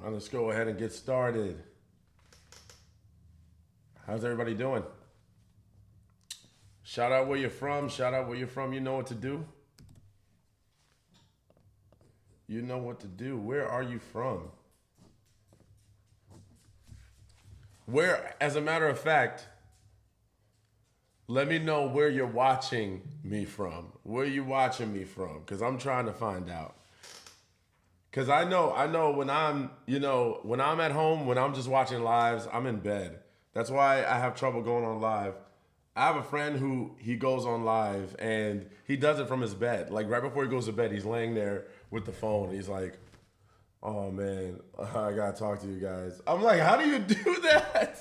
Let's go ahead and get started. How's everybody doing? Shout out where you're from. Shout out where you're from. You know what to do. You know what to do. Where are you from? Where, as a matter of fact, let me know where you're watching me from. Where you watching me from? Because I'm trying to find out. Because I know when I'm at home, when I'm just watching lives, I'm in bed. That's why I have trouble going on live. I have a friend who he goes on live and he does it from his bed. Like right before he goes to bed, he's laying there with the phone. And he's like, "Oh man, I gotta talk to you guys." I'm like, "How do you do that?"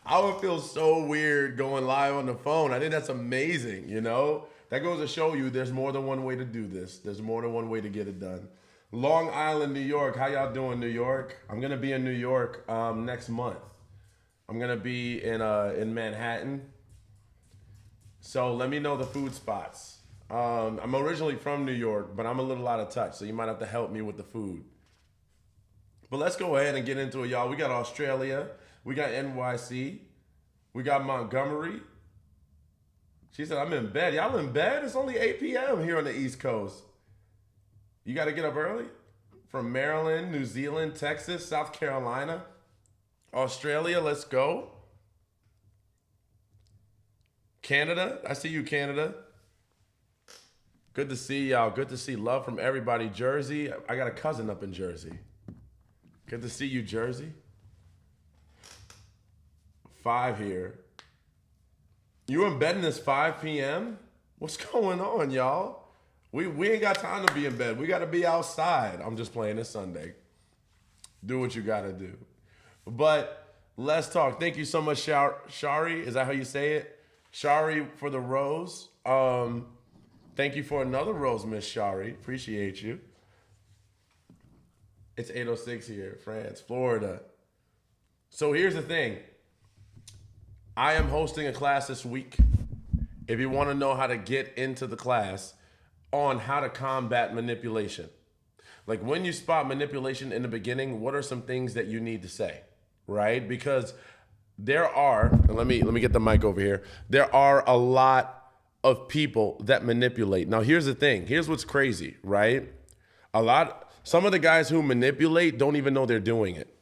I would feel so weird going live on the phone. I think that's amazing. That goes to show you there's more than one way to do this. There's more than one way to get it done. Long Island, New York. How y'all doing, New York? I'm gonna be in New York next month. I'm gonna be in Manhattan. So let me know the food spots. I'm originally from New York, but I'm a little out of touch, so you might have to help me with the food. But let's go ahead and get into it, y'all. We got Australia, we got NYC, we got Montgomery. She said, "I'm in bed." Y'all in bed? It's only 8 p.m. here on the East Coast. You got to get up early? From Maryland, New Zealand, Texas, South Carolina, Australia, let's go. Canada, I see you, Canada. Good to see y'all. Good to see love from everybody. Jersey, I got a cousin up in Jersey. Good to see you, Jersey. 5 here. You in bed and it's 5 p.m.? What's going on, y'all? We ain't got time to be in bed. We got to be outside. I'm just playing this Sunday. Do what you got to do. But let's talk. Thank you so much, Shari. Is that how you say it? Shari for the rose. Thank you for another rose, Miss Shari. Appreciate you. It's 8:06 here, France, Florida. So here's the thing. I am hosting a class this week. If you want to know how to get into the class on how to combat manipulation. Like when you spot manipulation in the beginning, what are some things that you need to say, right? Because there are, and let me get the mic over here. There are a lot of people that manipulate. Now here's the thing. Here's what's crazy, right? Some of the guys who manipulate don't even know they're doing it.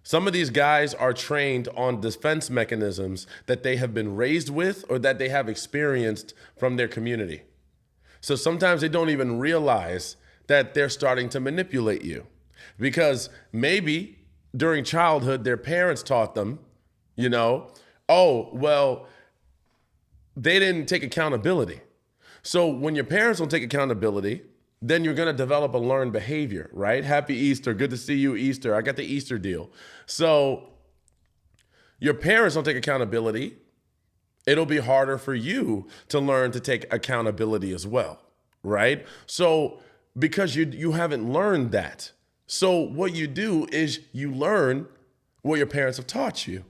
Some of these guys are trained on defense mechanisms that they have been raised with or that they have experienced from their community. So sometimes they don't even realize that they're starting to manipulate you because maybe during childhood, their parents taught them, oh, well, they didn't take accountability. So when your parents don't take accountability, then you're going to develop a learned behavior, right? Happy Easter. Good to see you, Easter. I got the Easter deal. So your parents don't take accountability. It'll be harder for you to learn to take accountability as well, right? So because you haven't learned that. So what you do is you learn what your parents have taught you.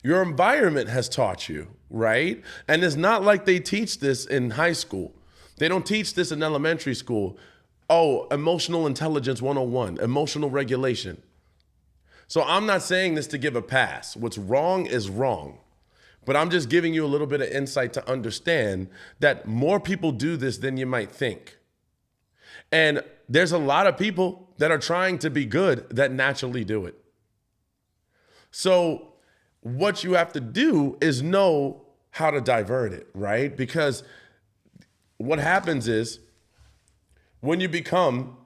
Your environment has taught you, right? And it's not like they teach this in high school. They don't teach this in elementary school. Oh, emotional intelligence 101, emotional regulation. So I'm not saying this to give a pass. What's wrong is wrong. But I'm just giving you a little bit of insight to understand that more people do this than you might think. And there's a lot of people that are trying to be good that naturally do it. So what you have to do is know how to divert it, right? Because what happens is when you become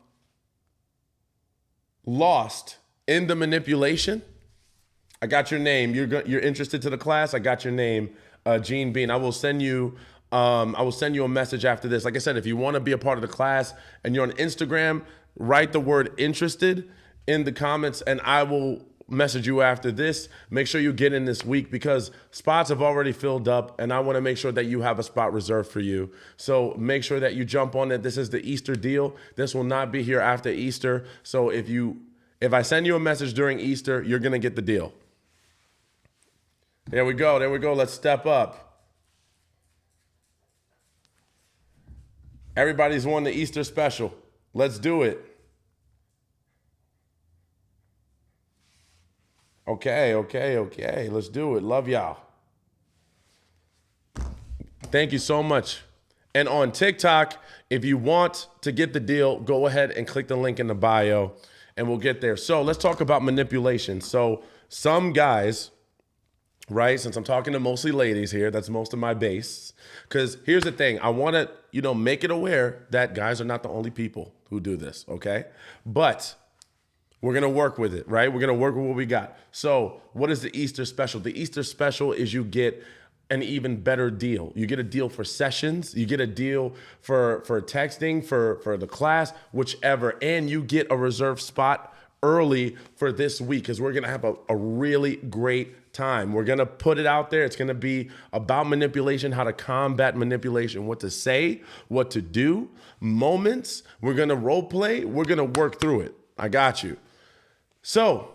lost in the manipulation, I got your name. You're interested to the class. I got your name, Gene Bean. I will send you a message after this. Like I said, if you want to be a part of the class and you're on Instagram, write the word "interested" in the comments, and I will message you after this. Make sure you get in this week because spots have already filled up, and I want to make sure that you have a spot reserved for you. So make sure that you jump on it. This is the Easter deal. This will not be here after Easter. So if I send you a message during Easter, you're gonna get the deal. There we go. Let's step up. Everybody's won the Easter special. Let's do it. Okay. Let's do it. Love y'all. Thank you so much. And on TikTok, if you want to get the deal, go ahead and click the link in the bio and we'll get there. So let's talk about manipulation. So some guys, right, since I'm talking to mostly ladies here, that's most of my base. Because here's the thing, I want to, make it aware that guys are not the only people who do this, okay? But we're going to work with it, right? We're going to work with what we got. So what is the Easter special? The Easter special is you get an even better deal. You get a deal for sessions. You get a deal for texting, for the class, whichever. And you get a reserved spot early for this week because we're going to have a really great time. We're going to put it out there. It's going to be about manipulation, how to combat manipulation, what to say, what to do, moments. We're going to role play. We're going to work through it. I got you. So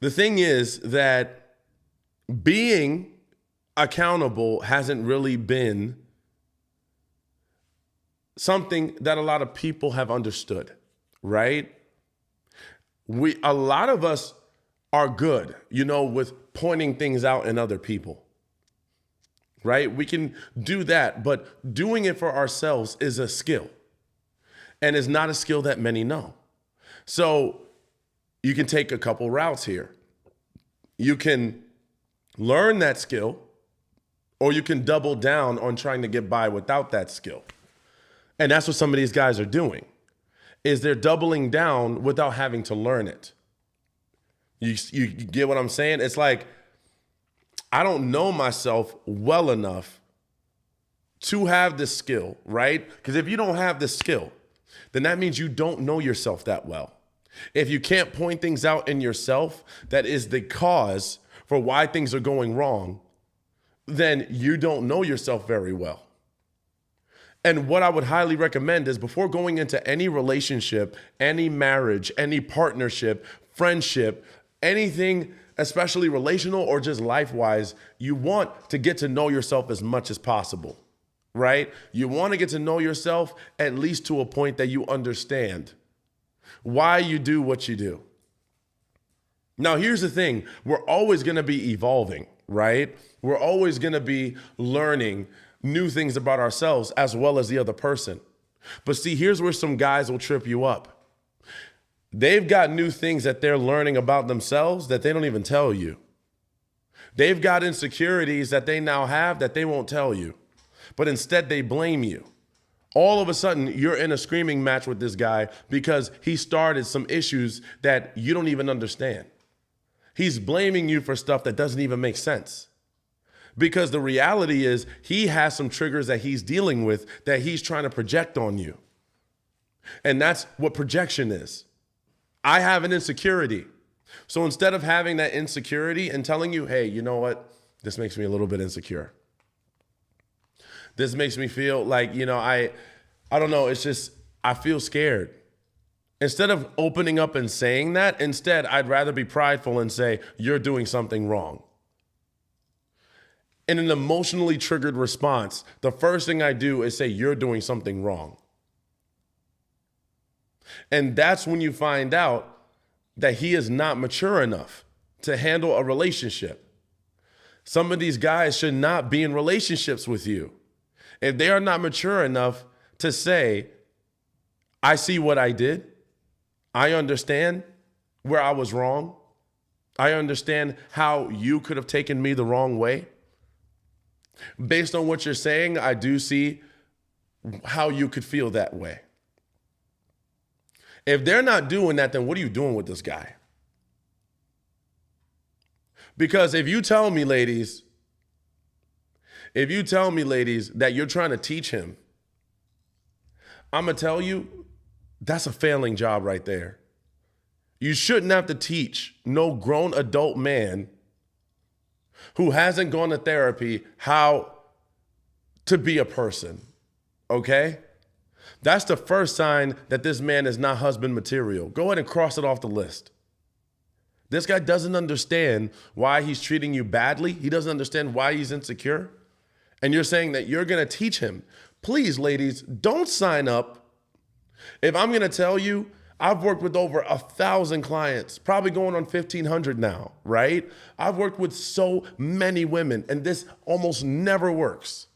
the thing is that being accountable hasn't really been something that a lot of people have understood, right? A lot of us are good, with pointing things out in other people, right? We can do that, but doing it for ourselves is a skill and is not a skill that many know. So you can take a couple routes here. You can learn that skill, or you can double down on trying to get by without that skill. And that's what some of these guys are doing, is they're doubling down without having to learn it. You get what I'm saying? It's like, I don't know myself well enough to have this skill, right? Because if you don't have this skill, then that means you don't know yourself that well. If you can't point things out in yourself that is the cause for why things are going wrong, then you don't know yourself very well. And what I would highly recommend is before going into any relationship, any marriage, any partnership, friendship, anything, especially relational or just life-wise, you want to get to know yourself as much as possible, right? You want to get to know yourself at least to a point that you understand why you do what you do. Now, here's the thing. We're always going to be evolving, right? We're always going to be learning new things about ourselves as well as the other person. But see, here's where some guys will trip you up. They've got new things that they're learning about themselves that they don't even tell you. They've got insecurities that they now have that they won't tell you, but instead they blame you. All of a sudden, you're in a screaming match with this guy because he started some issues that you don't even understand. He's blaming you for stuff that doesn't even make sense. Because the reality is he has some triggers that he's dealing with that he's trying to project on you. And that's what projection is. I have an insecurity. So instead of having that insecurity and telling you, hey, you know what? This makes me a little bit insecure. This makes me feel like, I don't know. It's just, I feel scared. Instead of opening up and saying that, instead, I'd rather be prideful and say, you're doing something wrong. In an emotionally triggered response, the first thing I do is say, you're doing something wrong. And that's when you find out that he is not mature enough to handle a relationship. Some of these guys should not be in relationships with you. If they are not mature enough to say, I see what I did. I understand where I was wrong. I understand how you could have taken me the wrong way. Based on what you're saying, I do see how you could feel that way. If they're not doing that, then what are you doing with this guy? Because if you tell me, ladies, that you're trying to teach him, I'm going to tell you, that's a failing job right there. You shouldn't have to teach no grown adult man who hasn't gone to therapy how to be a person, okay? That's the first sign that this man is not husband material. Go ahead and cross it off the list. This guy doesn't understand why he's treating you badly. He doesn't understand why he's insecure. And you're saying that you're going to teach him. Please, ladies, don't sign up. If I'm going to tell you, I've worked with over 1,000 clients, probably going on 1,500 now, right? I've worked with so many women, and this almost never works.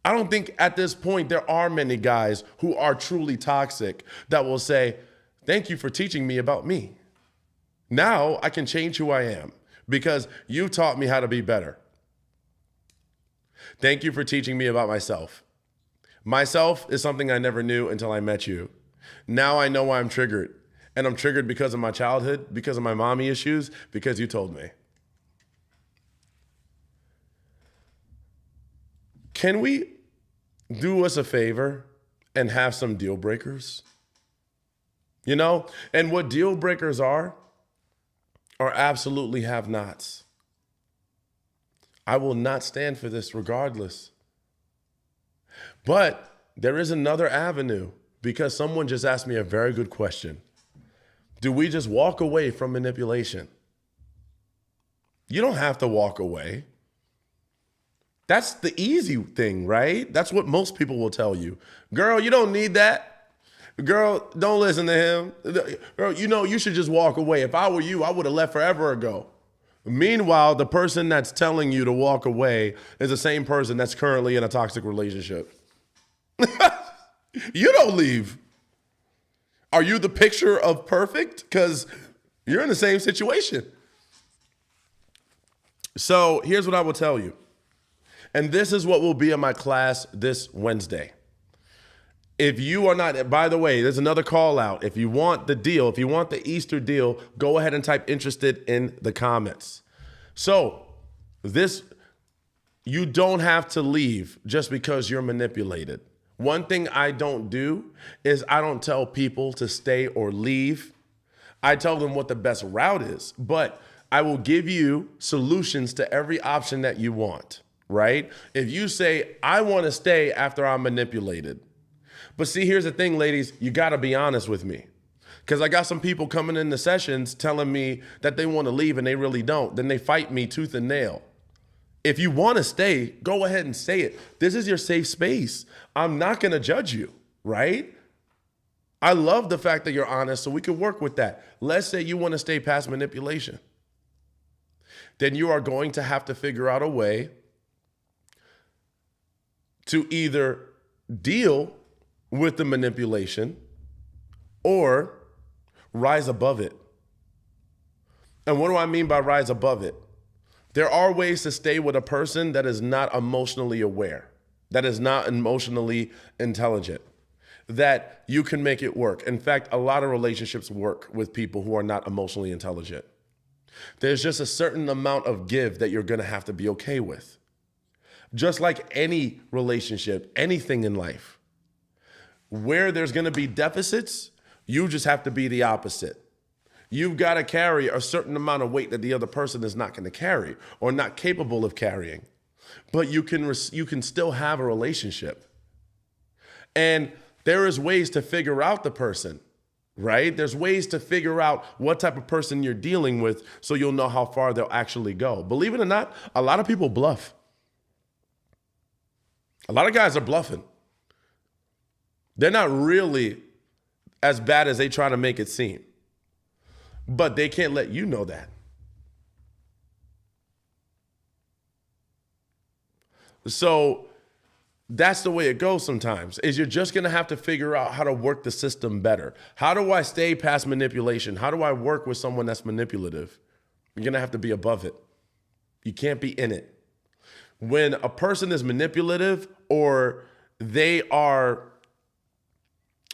I don't think at this point there are many guys who are truly toxic that will say, thank you for teaching me about me. Now I can change who I am because you taught me how to be better. Thank you for teaching me about myself. Myself is something I never knew until I met you. Now I know why I'm triggered. And I'm triggered because of my childhood, because of my mommy issues, because you told me. Can we do us a favor and have some deal breakers? You know? And what deal breakers are absolutely have nots. I will not stand for this regardless. But there is another avenue. Because someone just asked me a very good question. Do we just walk away from manipulation? You don't have to walk away. That's the easy thing, right? That's what most people will tell you. Girl, you don't need that. Girl, don't listen to him. Girl, you know, you should just walk away. If I were you, I would have left forever ago. Meanwhile, the person that's telling you to walk away is the same person that's currently in a toxic relationship. You don't leave. Are you the picture of perfect? Because you're in the same situation. So here's what I will tell you. And this is what will be in my class this Wednesday. If you are not, by the way, there's another call out. If you want the deal, if you want the Easter deal, go ahead and type interested in the comments. So you don't have to leave just because you're manipulated. One thing I don't do is I don't tell people to stay or leave. I tell them what the best route is, but I will give you solutions to every option that you want, right? If you say, I want to stay after I'm manipulated. But see, here's the thing, ladies, you got to be honest with me. Because I got some people coming into sessions telling me that they want to leave and they really don't. Then they fight me tooth and nail. If you want to stay, go ahead and say it. This is your safe space. I'm not going to judge you, right? I love the fact that you're honest, so we can work with that. Let's say you want to stay past manipulation. Then you are going to have to figure out a way to either deal with the manipulation or rise above it. And what do I mean by rise above it? There are ways to stay with a person that is not emotionally aware, that is not emotionally intelligent, that you can make it work. In fact, a lot of relationships work with people who are not emotionally intelligent. There's just a certain amount of give that you're going to have to be okay with. Just like any relationship, anything in life, where there's going to be deficits, you just have to be the opposite. You've got to carry a certain amount of weight that the other person is not going to carry or not capable of carrying. But you can still have a relationship. And there is ways to figure out the person, right? There's ways to figure out what type of person you're dealing with so you'll know how far they'll actually go. Believe it or not, a lot of people bluff. A lot of guys are bluffing. They're not really as bad as they try to make it seem. But they can't let you know that. So that's the way it goes sometimes, is you're just going to have to figure out how to work the system better. How do I stay past manipulation? How do I work with someone that's manipulative? You're going to have to be above it. You can't be in it. When a person is manipulative or they are,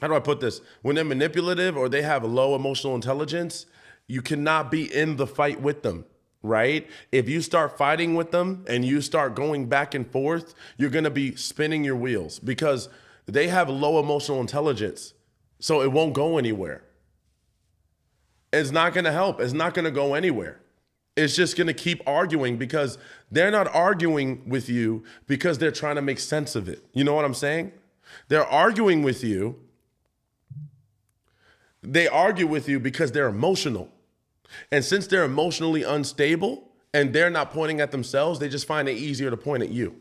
how do I put this? When they're manipulative or they have a low emotional intelligence, you cannot be in the fight with them, right? If you start fighting with them and you start going back and forth, you're going to be spinning your wheels because they have low emotional intelligence. So it won't go anywhere. It's not going to help. It's not going to go anywhere. It's just going to keep arguing because they're not arguing with you because they're trying to make sense of it. You know what I'm saying? They're arguing with you. They argue with you because they're emotional. And since they're emotionally unstable and they're not pointing at themselves, they just find it easier to point at you.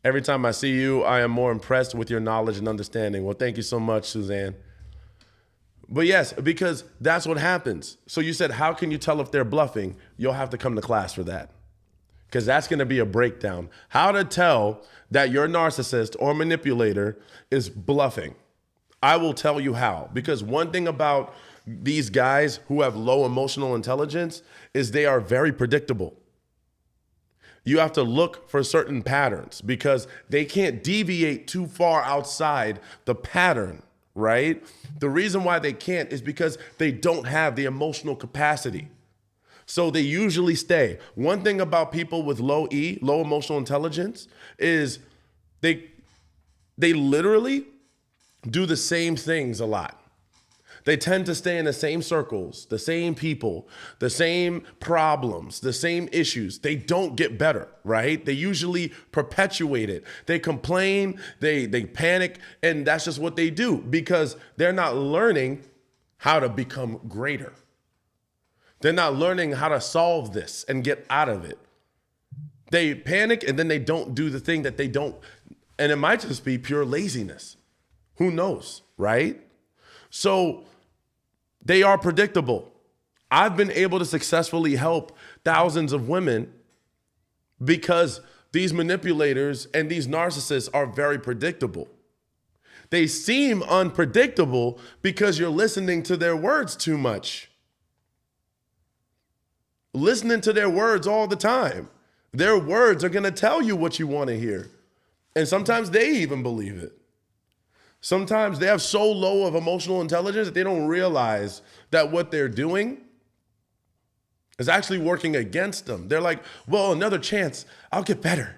Every time I see you, I am more impressed with your knowledge and understanding. Well, thank you so much, Suzanne. But yes, because that's what happens. So you said, how can you tell if they're bluffing? You'll have to come to class for that. Because that's going to be a breakdown. How to tell that your narcissist or manipulator is bluffing. I will tell you how. Because one thing about these guys who have low emotional intelligence is they are very predictable. You have to look for certain patterns because they can't deviate too far outside the pattern, right? The reason why they can't is because they don't have the emotional capacity. So they usually stay. One thing about people with low emotional intelligence, is they literally do the same things a lot. They tend to stay in the same circles, the same people, the same problems, the same issues. They don't get better, right? They usually perpetuate it. They complain, they panic, and that's just what they do because they're not learning how to become greater. They're not learning how to solve this and get out of it. They panic and then they don't do the thing that they don't. And it might just be pure laziness. Who knows, right? So they are predictable. I've been able to successfully help thousands of women because these manipulators and these narcissists are very predictable. They seem unpredictable because you're listening to their words too much. Listening to their words all the time. Their words are going to tell you what you want to hear. And sometimes they even believe it. Sometimes they have so low of emotional intelligence that they don't realize that what they're doing is actually working against them. They're like, well, another chance, I'll get better.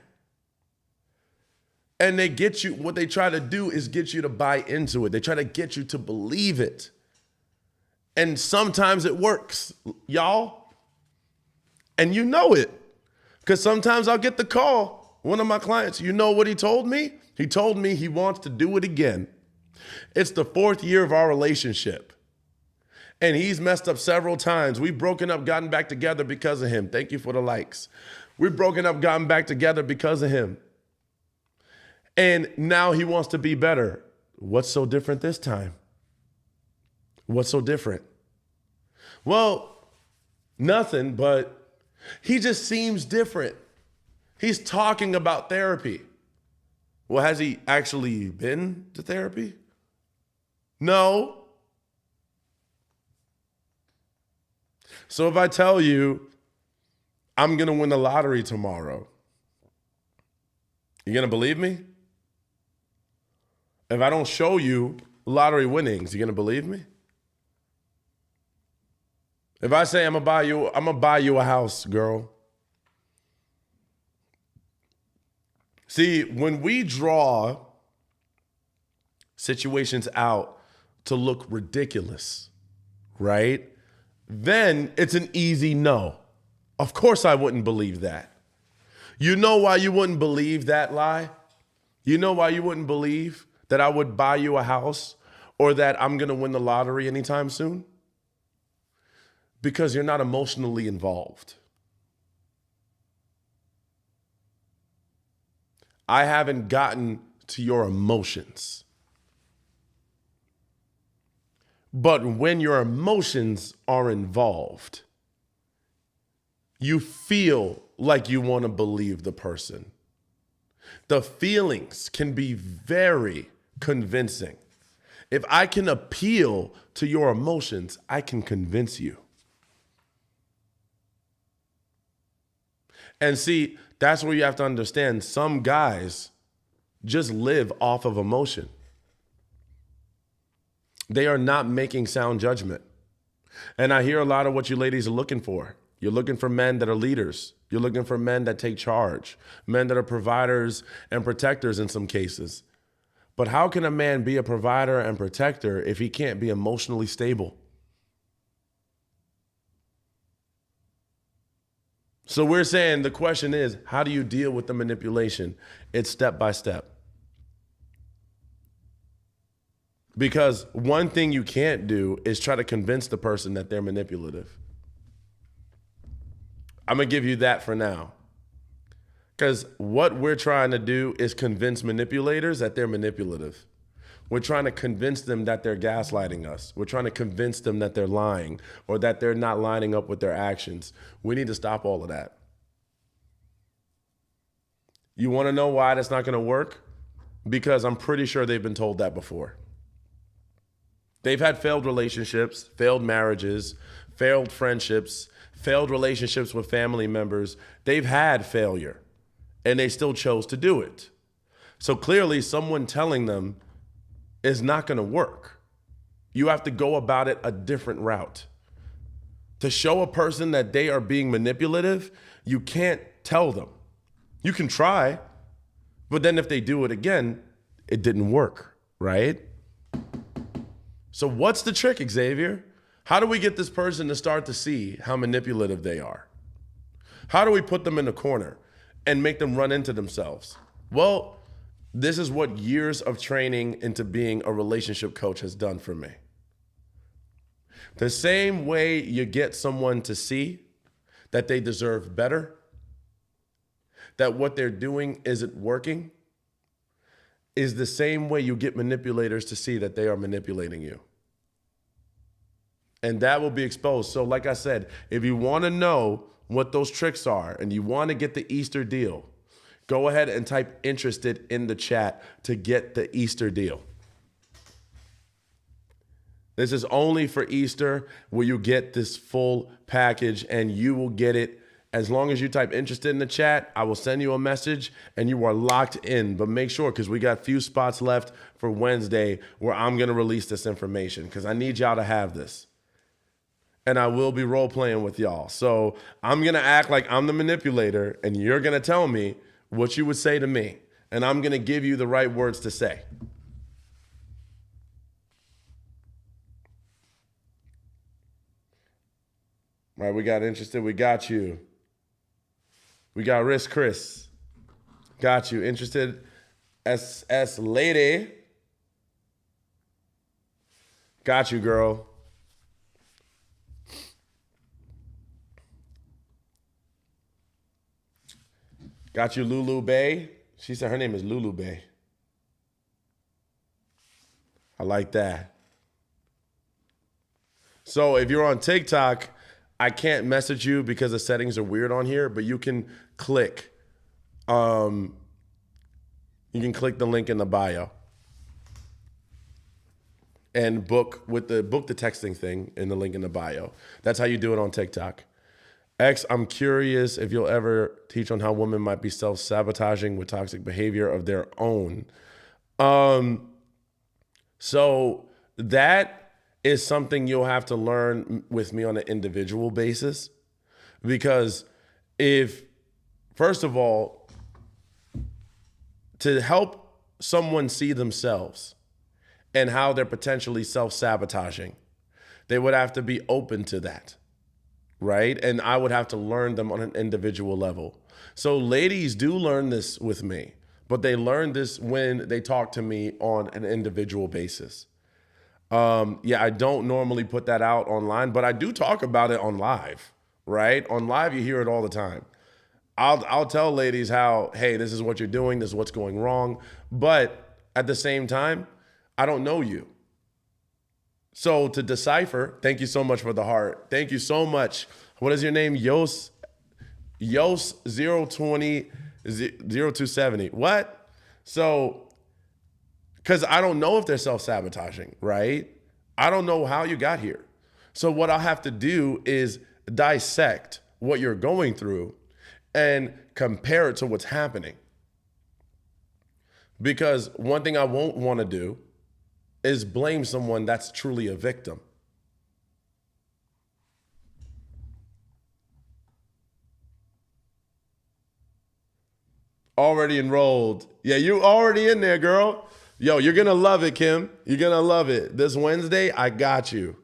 And they get you, what they try to do is get you to buy into it. They try to get you to believe it. And sometimes it works, y'all. And you know it, because sometimes I'll get the call. One of my clients, you know what he told me? He told me he wants to do it again. It's the 4th year of our relationship. And he's messed up several times. We've broken up, gotten back together because of him. Thank you for the likes. We've broken up, gotten back together because of him. And now he wants to be better. What's so different this time? What's so different? Well, nothing, but he just seems different. He's talking about therapy. Well, has he actually been to therapy? No. So if I tell you I'm going to win the lottery tomorrow, you going to believe me? If I don't show you lottery winnings, you going to believe me? If I say I'm gonna buy you a house, girl. See, when we draw situations out to look ridiculous, right? Then it's an easy no. Of course I wouldn't believe that. You know why you wouldn't believe that lie? You know why you wouldn't believe that I would buy you a house or that I'm gonna win the lottery anytime soon? Because you're not emotionally involved. I haven't gotten to your emotions. But when your emotions are involved, you feel like you want to believe the person. The feelings can be very convincing. If I can appeal to your emotions, I can convince you. And see, that's where you have to understand some guys just live off of emotion. They are not making sound judgment. And I hear a lot of what you ladies are looking for. You're looking for men that are leaders. You're looking for men that take charge, men that are providers and protectors in some cases. But how can a man be a provider and protector if he can't be emotionally stable? So we're saying the question is, how do you deal with the manipulation? It's step by step. Because one thing you can't do is try to convince the person that they're manipulative. I'm going to give you that for now. Because what we're trying to do is convince manipulators that they're manipulative. We're trying to convince them that they're gaslighting us. We're trying to convince them that they're lying or that they're not lining up with their actions. We need to stop all of that. You want to know why that's not going to work? Because I'm pretty sure they've been told that before. They've had failed relationships, failed marriages, failed friendships, failed relationships with family members. They've had failure, and they still chose to do it. So clearly, someone telling them is not going to work. You have to go about it a different route. To show a person that they are being manipulative, you can't tell them. You can try, but then if they do it again, it didn't work, right? So what's the trick, Xavier? How do we get this person to start to see how manipulative they are? How do we put them in a corner and make them run into themselves? Well, this is what years of training into being a relationship coach has done for me. The same way you get someone to see that they deserve better, that what they're doing isn't working, is the same way you get manipulators to see that they are manipulating you. And that will be exposed. So like I said, if you want to know what those tricks are and you want to get the Easter deal, go ahead and type interested in the chat to get the Easter deal. This is only for Easter where you get this full package, and you will get it as long as you type interested in the chat. I will send you a message and you are locked in. But make sure, because we got a few spots left for Wednesday where I'm going to release this information, because I need y'all to have this. And I will be role playing with y'all. So I'm going to act like I'm the manipulator, and you're going to tell me what you would say to me. And I'm going to give you the right words to say. All right, we got interested. We got you. We got Risk Chris. Got you. Interested. SS Lady. Got you, girl. Got you, Lulu Bay. She said her name is Lulu Bay. I like that. So if you're on TikTok, I can't message you because the settings are weird on here, but you can click. You can click the link in the bio and book the texting thing in the link in the bio. That's how you do it on TikTok. X, I'm curious if you'll ever teach on how women might be self-sabotaging with toxic behavior of their own. So that is something you'll have to learn with me on an individual basis. Because first of all, to help someone see themselves and how they're potentially self-sabotaging, they would have to be open to that, right? And I would have to learn them on an individual level. So ladies do learn this with me, but they learn this when they talk to me on an individual basis. I don't normally put that out online, but I do talk about it on live, right? On live, you hear it all the time. I'll tell ladies how, hey, this is what you're doing, this is what's going wrong. But at the same time, I don't know you. So to decipher, thank you so much for the heart. Thank you so much. What is your name? Yos 020 0270. What? So, because I don't know if they're self-sabotaging, right? I don't know how you got here. So what I'll have to do is dissect what you're going through and compare it to what's happening. Because one thing I won't want to do is blame someone that's truly a victim. Already enrolled. Yeah, you already in there, girl. Yo, you're going to love it, Kim. You're going to love it. This Wednesday, I got you.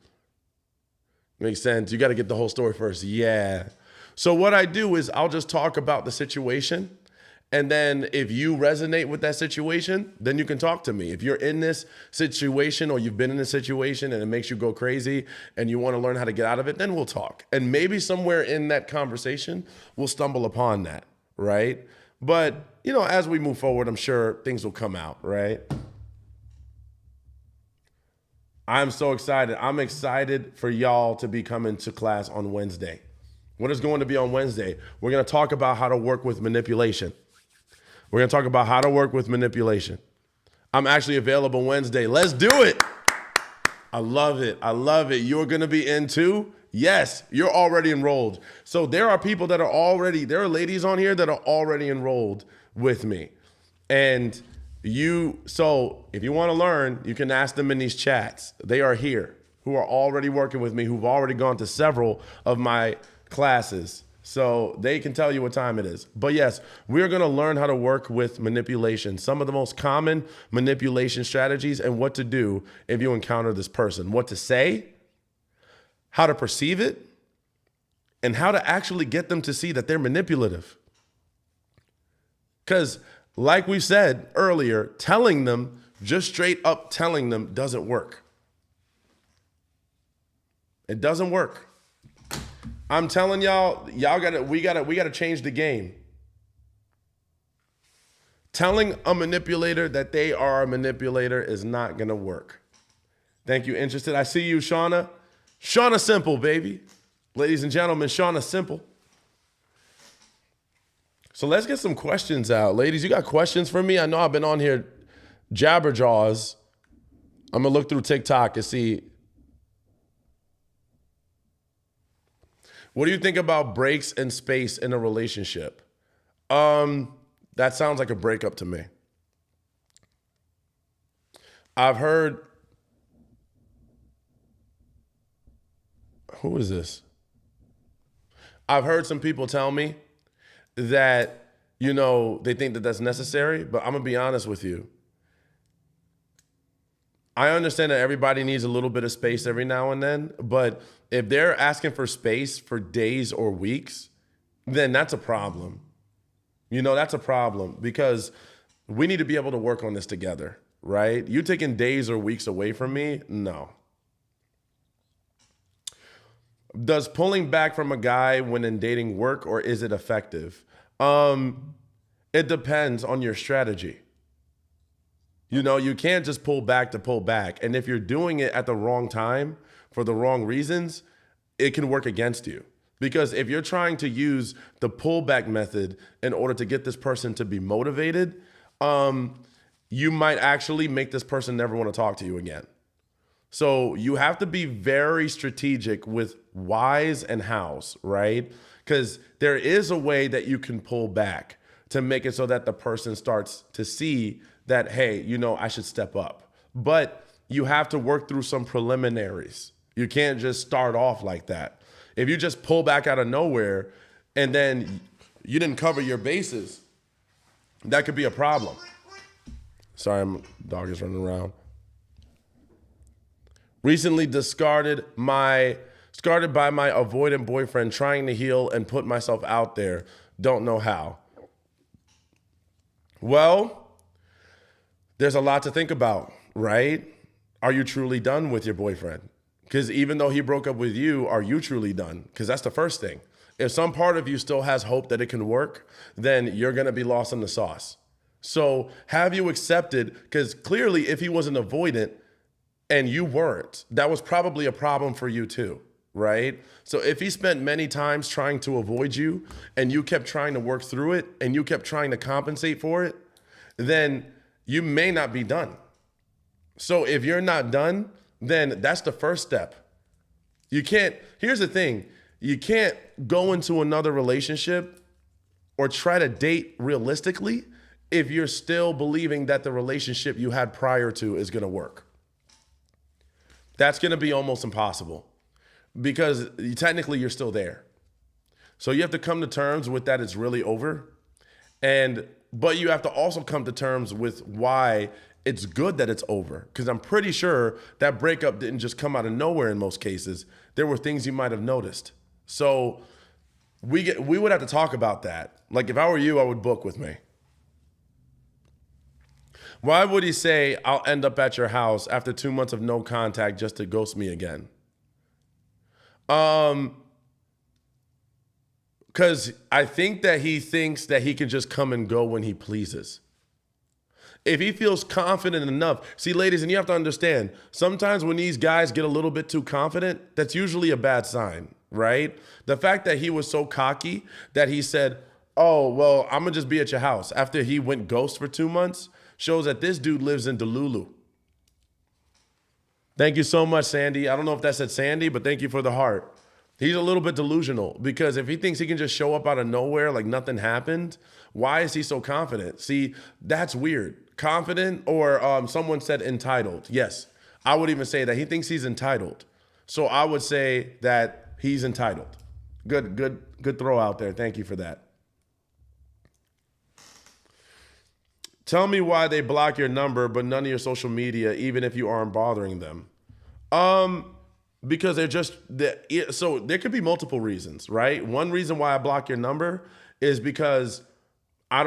Makes sense. You got to get the whole story first. Yeah. So what I do is I'll just talk about the situation. And then if you resonate with that situation, then you can talk to me. If you're in this situation or you've been in this situation and it makes you go crazy and you want to learn how to get out of it, then we'll talk. And maybe somewhere in that conversation, we'll stumble upon that, right? But, you know, as we move forward, I'm sure things will come out, right? I'm so excited. I'm excited for y'all to be coming to class on Wednesday. What is going to be on Wednesday? We're going to talk about how to work with manipulation. We're going to talk about how to work with manipulation. I'm actually available Wednesday. Let's do it. I love it. I love it. You're going to be in too? Yes, you're already enrolled. So there are people that are already, there are ladies on here that are already enrolled with me. And so if you want to learn, you can ask them in these chats. They are here who are already working with me, who've already gone to several of my classes. So they can tell you what time it is. But yes, we're going to learn how to work with manipulation, some of the most common manipulation strategies and what to do if you encounter this person, what to say, how to perceive it, and how to actually get them to see that they're manipulative. Because like we said earlier, telling them, just straight up telling them doesn't work. It doesn't work. I'm telling y'all, we gotta change the game. Telling a manipulator that they are a manipulator is not gonna work. Thank you, interested. I see you, Shauna. Shauna Simple, baby. Ladies and gentlemen, Shauna Simple. So let's get some questions out. Ladies, you got questions for me? I know I've been on here jabberjaws. I'm going to look through TikTok and see. What do you think about breaks and space in a relationship? That sounds like a breakup to me. I've heard. Who is this? I've heard some people tell me that, you know, they think that that's necessary, but I'm gonna be honest with you. I understand that everybody needs a little bit of space every now and then, but if they're asking for space for days or weeks, then that's a problem. You know, that's a problem because we need to be able to work on this together, right? You taking days or weeks away from me? No. Does pulling back from a guy when in dating work, or is it effective? It depends on your strategy. You know, you can't just pull back to pull back. And if you're doing it at the wrong time for the wrong reasons, it can work against you. Because if you're trying to use the pullback method in order to get this person to be motivated, you might actually make this person never want to talk to you again. So you have to be very strategic with whys and hows, right? Because there is a way that you can pull back to make it so that the person starts to see that, hey, you know, I should step up. But you have to work through some preliminaries. You can't just start off like that. If you just pull back out of nowhere and then you didn't cover your bases, that could be a problem. Sorry, my dog is running around. Recently discarded by my avoidant boyfriend, trying to heal and put myself out there. Don't know how. Well, there's a lot to think about, right? Are you truly done with your boyfriend? Because even though he broke up with you, are you truly done? Because that's the first thing. If some part of you still has hope that it can work, then you're going to be lost in the sauce. So have you accepted, because clearly if he was an avoidant and you weren't, that was probably a problem for you too, right? So if he spent many times trying to avoid you and you kept trying to work through it and you kept trying to compensate for it, then you may not be done. So if you're not done, then that's the first step. Here's the thing, you can't go into another relationship or try to date realistically if you're still believing that the relationship you had prior to is gonna work. That's gonna be almost impossible because technically you're still there. So you have to come to terms with that it's really over. But you have to also come to terms with why it's good that it's over. Because I'm pretty sure that breakup didn't just come out of nowhere in most cases. There were things you might have noticed. So we would have to talk about that. Like if I were you, I would book with me. Why would he say, I'll end up at your house after 2 months of no contact just to ghost me again? Because Because I think that he thinks that he can just come and go when he pleases. If he feels confident enough, see, ladies, and you have to understand, sometimes when these guys get a little bit too confident, that's usually a bad sign, right? The fact that he was so cocky that he said, oh, well, I'm going to just be at your house after he went ghost for 2 months shows that this dude lives in Delulu. Thank you so much, Sandy. I don't know if that said Sandy, but thank you for the heart. He's a little bit delusional because if he thinks he can just show up out of nowhere like nothing happened, why is he so confident? See, that's weird. Confident, or someone said entitled. Yes, I would even say that he thinks he's entitled. So I would say that he's entitled. Good throw out there. Thank you for that. Tell me why they block your number, but none of your social media, even if you aren't bothering them. Because so there could be multiple reasons, right? One reason why I block your number is because I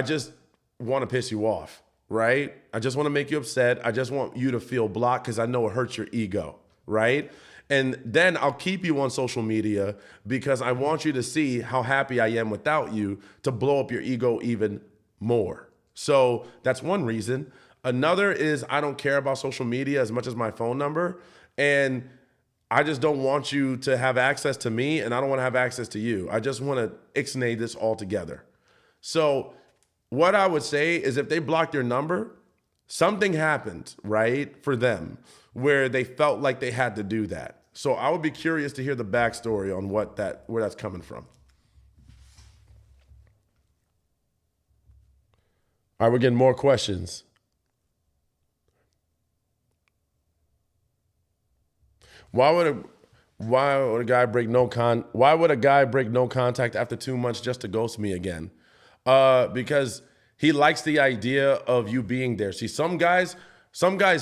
just want to piss you off, right? I just want to make you upset. I just want you to feel blocked because I know it hurts your ego, right? And then I'll keep you on social media because I want you to see how happy I am without you to blow up your ego even more. So that's one reason. Another is I don't care about social media as much as my phone number. And I just don't want you to have access to me, and I don't want to have access to you. I just want to ixnay this all together. So what I would say is if they blocked your number, something happened, right, for them where they felt like they had to do that. So I would be curious to hear the backstory on where that's coming from. All right, we're getting more questions. Why would a guy break no contact after 2 months just to ghost me again? Because he likes the idea of you being there. See, some guys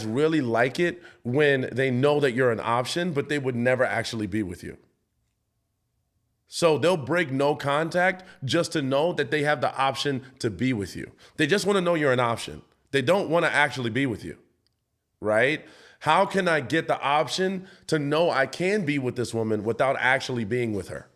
really like it when they know that you're an option, but they would never actually be with you. So they'll break no contact just to know that they have the option to be with you. They just want to know you're an option. They don't want to actually be with you, right? How can I get the option to know I can be with this woman without actually being with her?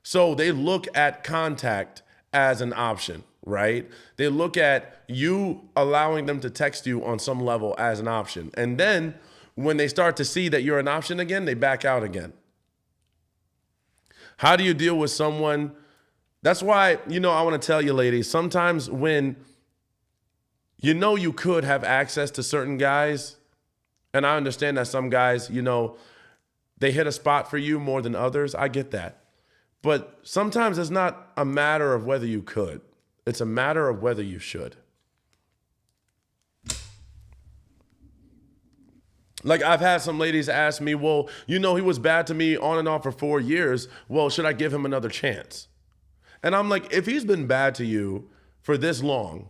So they look at contact as an option, right? They look at you allowing them to text you on some level as an option. And then when they start to see that you're an option again, they back out again. How do you deal with someone? That's why, I want to tell you, ladies, sometimes when you could have access to certain guys, and I understand that some guys, they hit a spot for you more than others. I get that. But sometimes it's not a matter of whether you could. It's a matter of whether you should. Like I've had some ladies ask me, well, he was bad to me on and off for 4 years. Well, should I give him another chance? And I'm like, if he's been bad to you for this long,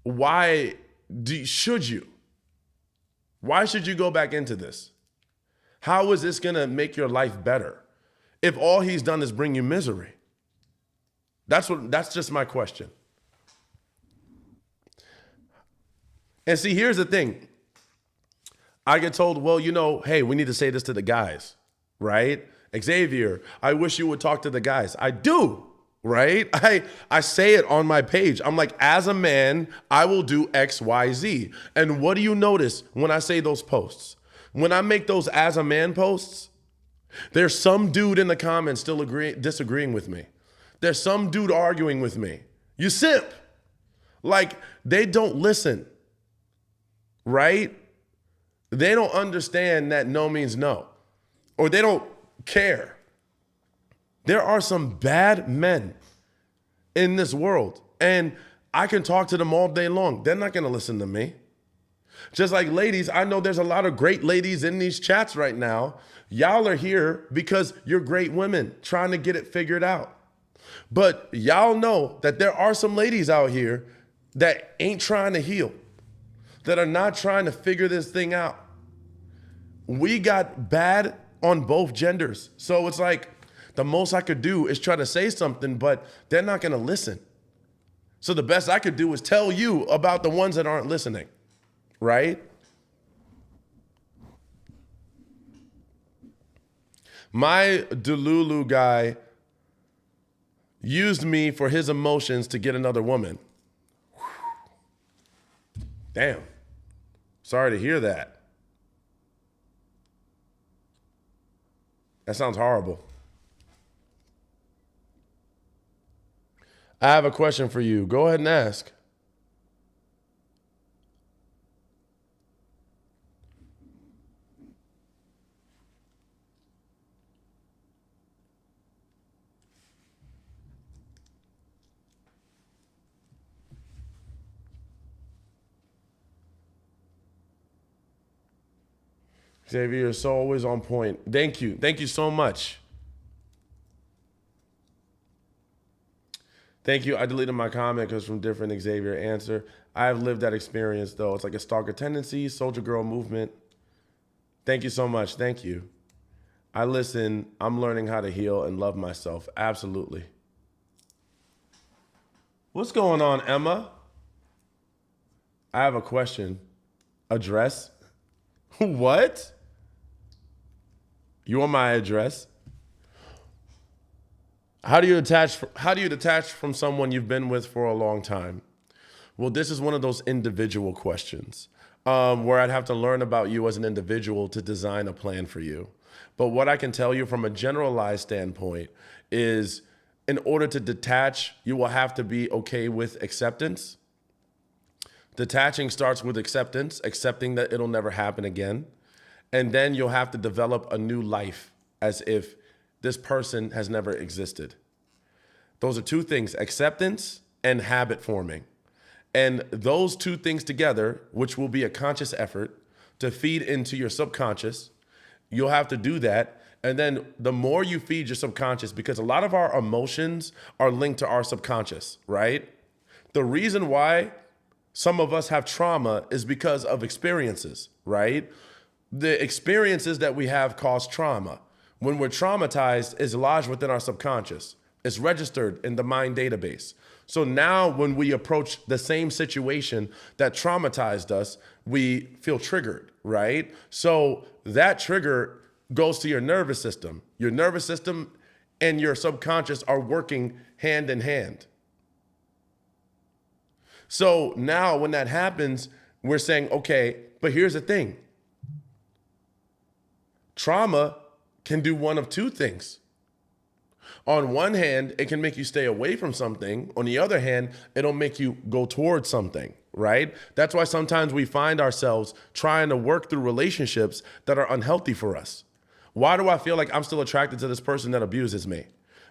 why should you? Why should you go back into this? How is this going to make your life better if all he's done is bring you misery? That's just my question. And see, here's the thing. I get told, well, hey, we need to say this to the guys, right? Xavier, I wish you would talk to the guys. I do, right? I say it on my page. I'm like, as a man, I will do X, Y, Z. And what do you notice when I say those posts? When I make those as a man posts, there's some dude in the comments still disagreeing with me. There's some dude arguing with me. You simp. Like, they don't listen, right? They don't understand that no means no, or they don't care. There are some bad men in this world, and I can talk to them all day long. They're not going to listen to me. Just like ladies, I know there's a lot of great ladies in these chats right now. Y'all are here because you're great women trying to get it figured out. But y'all know that there are some ladies out here that ain't trying to heal, that are not trying to figure this thing out. We got bad on both genders. So it's like the most I could do is try to say something, but they're not going to listen. So the best I could do is tell you about the ones that aren't listening, right? My Delulu guy used me for his emotions to get another woman. Damn. Sorry to hear that. That sounds horrible. I have a question for you. Go ahead and ask. Xavier is so always on point. Thank you. Thank you so much. Thank you. I deleted my comment because from different Xavier answer. I have lived that experience though. It's like a stalker tendency, soldier girl movement. Thank you so much. Thank you. I listen. I'm learning how to heal and love myself. Absolutely. What's going on, Emma? I have a question. Address? What? You want my address? How do you detach from someone you've been with for a long time? Well, this is one of those individual questions where I'd have to learn about you as an individual to design a plan for you. But what I can tell you from a generalized standpoint is in order to detach, you will have to be okay with acceptance. Detaching starts with acceptance, accepting that it'll never happen again. And then you'll have to develop a new life as if this person has never existed. Those are two things, acceptance and habit forming. And those two things together, which will be a conscious effort to feed into your subconscious, you'll have to do that. And then the more you feed your subconscious, because a lot of our emotions are linked to our subconscious, right? The reason why some of us have trauma is because of experiences, right? The experiences that we have cause trauma. When we're traumatized, it's lodged within our subconscious. It's registered in the mind database. So now when we approach the same situation that traumatized us, we feel triggered, right? So that trigger goes to your nervous system. Your nervous system and your subconscious are working hand in hand. So now when that happens, we're saying, okay, but here's the thing. Trauma can do one of two things. On one hand, it can make you stay away from something. On the other hand, it'll make you go towards something, right? That's why sometimes we find ourselves trying to work through relationships that are unhealthy for us. Why do I feel like I'm still attracted to this person that abuses me?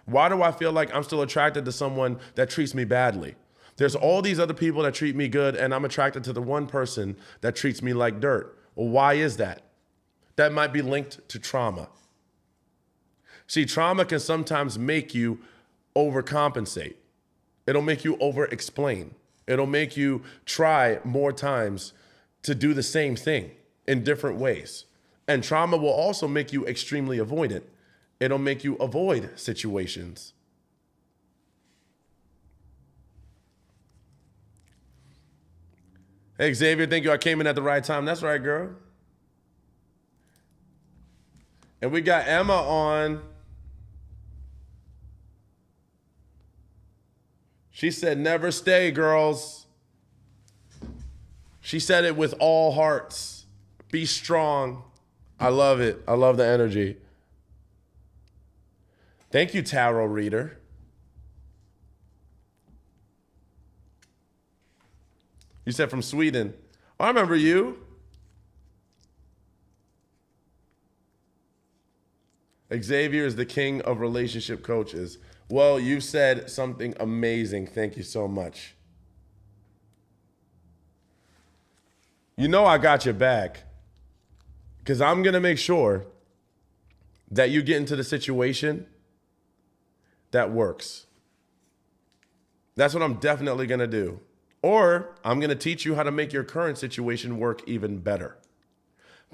Why do I feel like I'm still attracted to someone that treats me badly? There's all these other people that treat me good, and I'm attracted to the one person that treats me like dirt. Well, why is that? That might be linked to trauma. See, trauma can sometimes make you overcompensate. It'll make you over-explain. It'll make you try more times to do the same thing in different ways. And trauma will also make you extremely avoidant. It'll make you avoid situations. Hey, Xavier, thank you. I came in at the right time. That's right, girl. And we got Emma on. She said, never stay, girls. She said it with all hearts. Be strong. I love it. I love the energy. Thank you, tarot reader. You said from Sweden. Oh, I remember you. Xavier is the king of relationship coaches. Well, you said something amazing. Thank you so much. You know I got your back because I'm going to make sure that you get into the situation that works. That's what I'm definitely going to do. Or I'm going to teach you how to make your current situation work even better.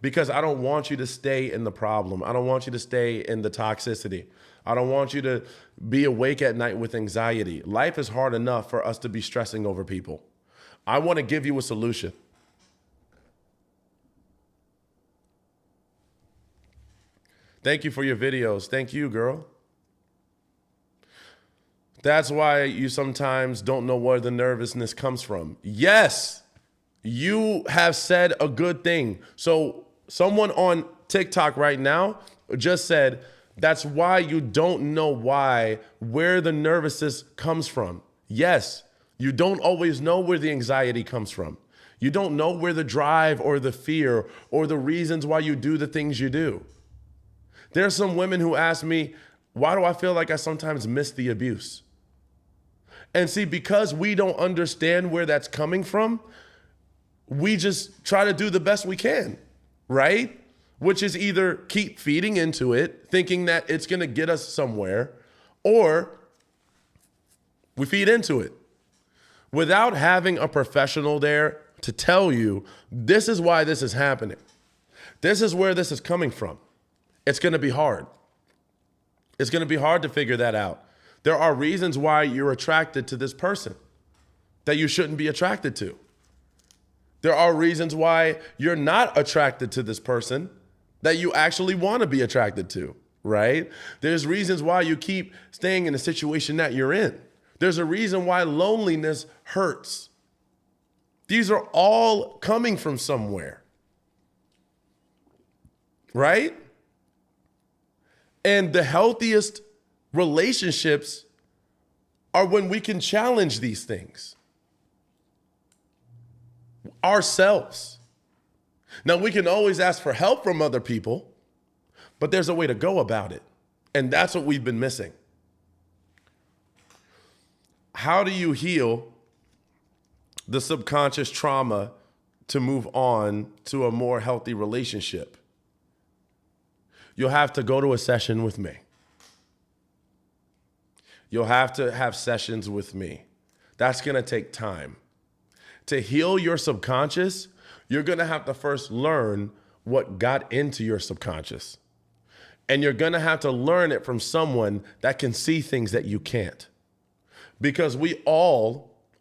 Because I don't want you to stay in the problem. I don't want you to stay in the toxicity. I don't want you to be awake at night with anxiety. Life is hard enough for us to be stressing over people. I want to give you a solution. Thank you for your videos. Thank you, girl. That's why you sometimes don't know where the nervousness comes from. Yes, you have said a good thing. So someone on TikTok right now just said, that's why you don't know where the nervousness comes from. Yes, you don't always know where the anxiety comes from. You don't know where the drive or the fear or the reasons why you do the things you do. There are some women who ask me, why do I feel like I sometimes miss the abuse? And see, because we don't understand where that's coming from, we just try to do the best we can, right? Which is either keep feeding into it, thinking that it's going to get us somewhere, or we feed into it without having a professional there to tell you, this is why this is happening. This is where this is coming from. It's going to be hard. It's going to be hard to figure that out. There are reasons why you're attracted to this person that you shouldn't be attracted to. There are reasons why you're not attracted to this person that you actually want to be attracted to, right? There's reasons why you keep staying in the situation that you're in. There's a reason why loneliness hurts. These are all coming from somewhere, right? And the healthiest relationships are when we can challenge these things ourselves. Now, we can always ask for help from other people, but there's a way to go about it. And that's what we've been missing. How do you heal the subconscious trauma to move on to a more healthy relationship? You'll have to go to a session with me. You'll have to have sessions with me. That's going to take time. To heal your subconscious, you're going to have to first learn what got into your subconscious. And you're going to have to learn it from someone that can see things that you can't. Because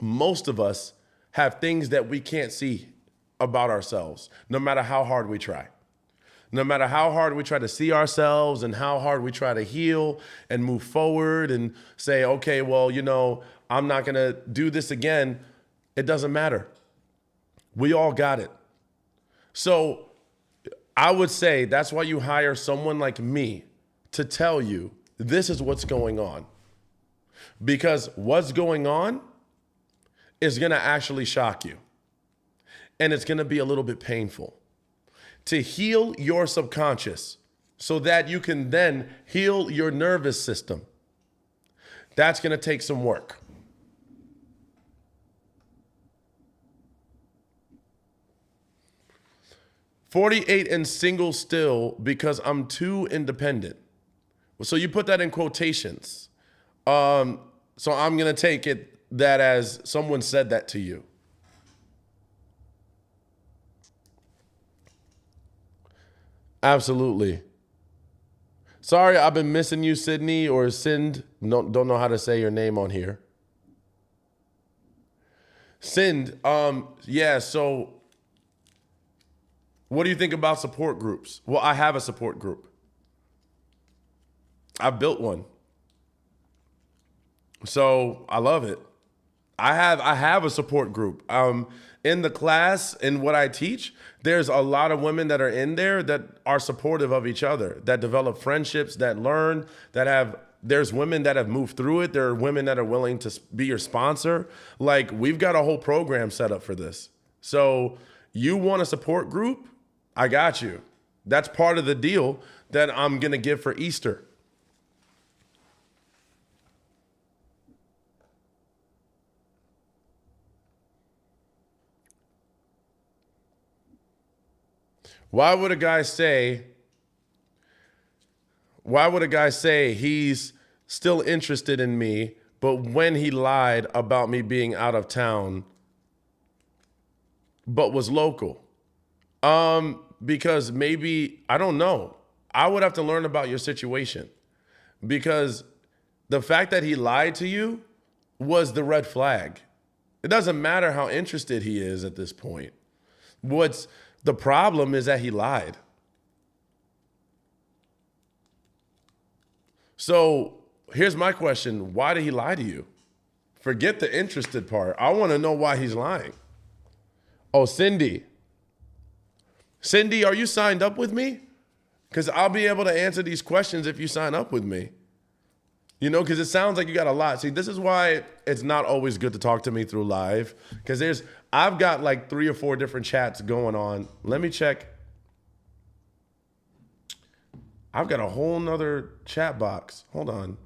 most of us, have things that we can't see about ourselves, no matter how hard we try. No matter how hard we try to see ourselves and how hard we try to heal and move forward and say, okay, well, I'm not going to do this again. It doesn't matter. We all got it. So I would say that's why you hire someone like me to tell you this is what's going on. Because what's going on is going to actually shock you. And it's going to be a little bit painful. To heal your subconscious so that you can then heal your nervous system, that's going to take some work. "48 and single still because I'm too independent." So you put that in quotations. So I'm going to take it that as someone said that to you. Absolutely. Sorry, I've been missing you, Sydney, or Sind. Don't know how to say your name on here. Sind, yeah, so what do you think about support groups? Well, I have a support group. I built one. So I love it. I have a support group. In the class, in what I teach, there's a lot of women that are in there that are supportive of each other, that develop friendships, that learn, there's women that have moved through it. There are women that are willing to be your sponsor. Like, we've got a whole program set up for this. So you want a support group? I got you. That's part of the deal that I'm going to give for Easter. Why would a guy say he's still interested in me, but when he lied about me being out of town, but was local? Because maybe, I don't know. I would have to learn about your situation, because the fact that he lied to you was the red flag. It doesn't matter how interested he is at this point. The problem is that he lied. So here's my question. Why did he lie to you? Forget the interested part. I want to know why he's lying. Oh, Cindy. Cindy, are you signed up with me? Because I'll be able to answer these questions if you sign up with me. You know, because it sounds like you got a lot. See, this is why it's not always good to talk to me through live. Because I've got like 3 or 4 different chats going on. Let me check. I've got a whole nother chat box. Hold on.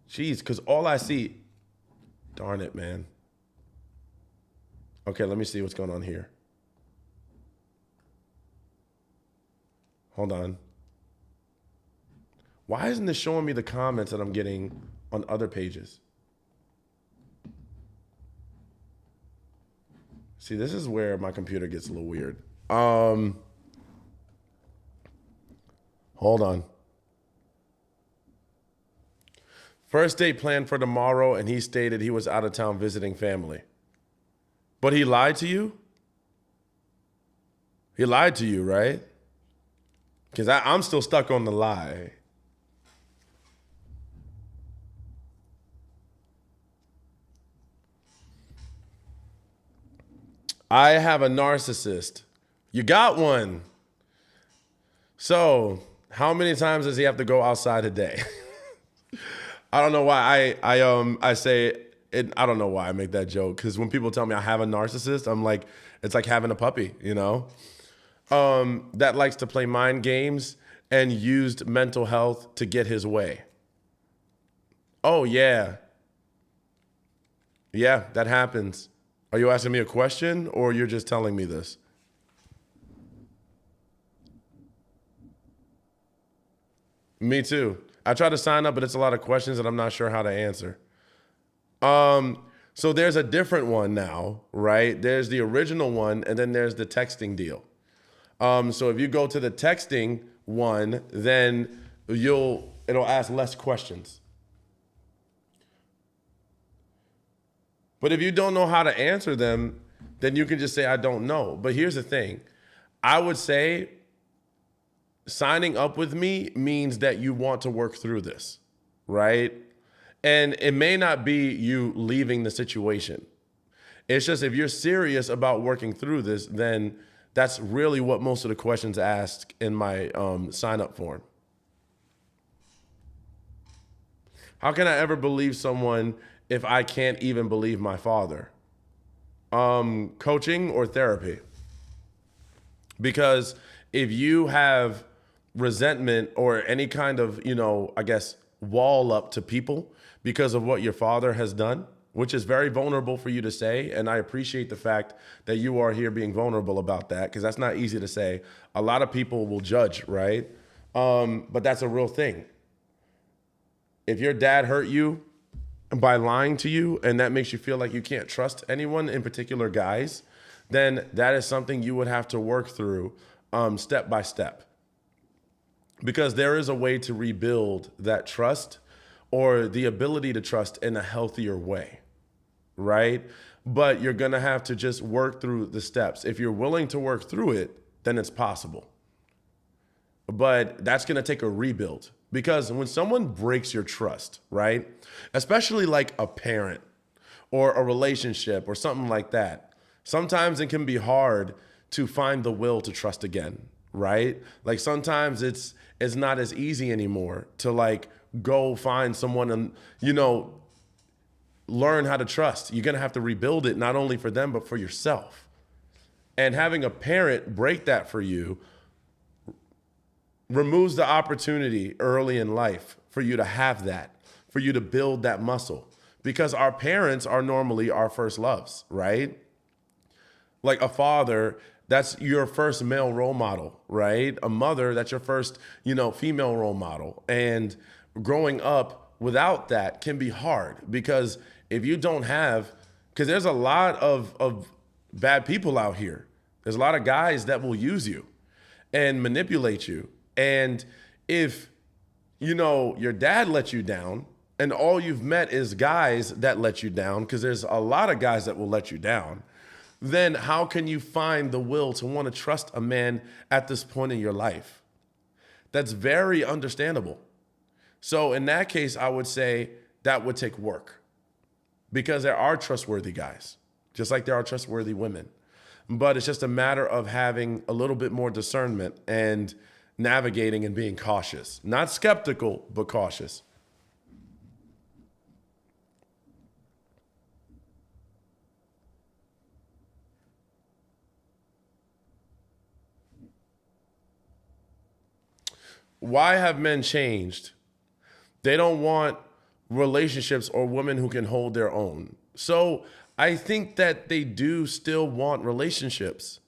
Jeez, because all I see, darn it, man. Okay, let me see what's going on here. Hold on. Why isn't this showing me the comments that I'm getting on other pages? See, this is where my computer gets a little weird. Hold on. First date planned for tomorrow, and he stated he was out of town visiting family. But he lied to you? He lied to you, right? Because I'm still stuck on the lie. I have a narcissist. You got one. So, how many times does he have to go outside a day? I don't know why I say it. I don't know why I make that joke, because when people tell me I have a narcissist, I'm like, it's like having a puppy, you know, that likes to play mind games and used mental health to get his way. Oh yeah, that happens. Are you asking me a question, or you're just telling me this? Me too. I try to sign up, but it's a lot of questions that I'm not sure how to answer. So there's a different one now, right? There's the original one, and then there's the texting deal. So if you go to the texting one, then it'll ask less questions. But if you don't know how to answer them, then you can just say, I don't know. But here's the thing. I would say signing up with me means that you want to work through this, right? And it may not be you leaving the situation. It's just if you're serious about working through this, then that's really what most of the questions asked in my sign up form. How can I ever believe someone if I can't even believe my father? Coaching or therapy? Because if you have resentment or any kind of, I guess, wall up to people because of what your father has done, which is very vulnerable for you to say. And I appreciate the fact that you are here being vulnerable about that, because that's not easy to say. A lot of people will judge, right? But that's a real thing. If your dad hurt you by lying to you, and that makes you feel like you can't trust anyone, in particular guys, then that is something you would have to work through step by step. Because there is a way to rebuild that trust, or the ability to trust in a healthier way, right? But you're gonna have to just work through the steps. If you're willing to work through it, then it's possible. But that's gonna take a rebuild, because when someone breaks your trust, right? Especially like a parent or a relationship or something like that, sometimes it can be hard to find the will to trust again, right? Like sometimes it's not as easy anymore to like go find someone and, learn how to trust. You're going to have to rebuild it, not only for them, but for yourself. And having a parent break that for you removes the opportunity early in life for you to have that, for you to build that muscle, because our parents are normally our first loves, right? Like a father, that's your first male role model, right? A mother, that's your first, female role model. And growing up without that can be hard, because if you don't have, because there's a lot of bad people out here. There's a lot of guys that will use you and manipulate you. And if, your dad let you down and all you've met is guys that let you down, because there's a lot of guys that will let you down, then how can you find the will to want to trust a man at this point in your life? That's very understandable. So in that case, I would say that would take work because there are trustworthy guys, just like there are trustworthy women. But it's just a matter of having a little bit more discernment and navigating and being cautious. Not skeptical, but cautious. Why have men changed? They don't want relationships or women who can hold their own. So I think that they do still want relationships.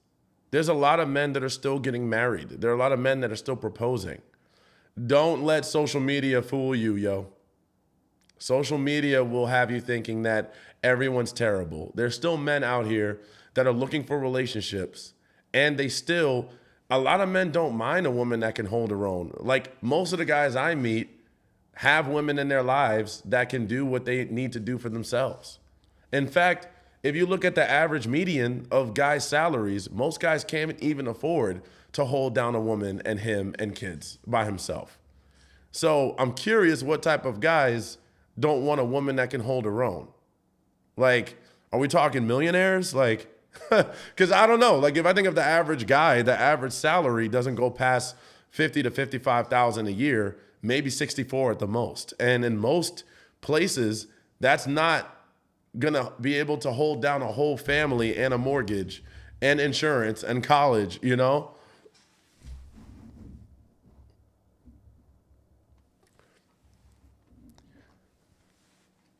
There's a lot of men that are still getting married. There are a lot of men that are still proposing. Don't let social media fool you, yo. Social media will have you thinking that everyone's terrible. There's still men out here that are looking for relationships, and a lot of men don't mind a woman that can hold her own. Like most of the guys I meet have women in their lives that can do what they need to do for themselves. In fact, if you look at the average median of guys' salaries, most guys can't even afford to hold down a woman and him and kids by himself. So I'm curious what type of guys don't want a woman that can hold her own. Like, are we talking millionaires? Like, because I don't know. Like, if I think of the average guy, the average salary doesn't go past 50 to 55,000 a year, maybe 64 at the most. And in most places, that's not gonna be able to hold down a whole family and a mortgage and insurance and college, you know?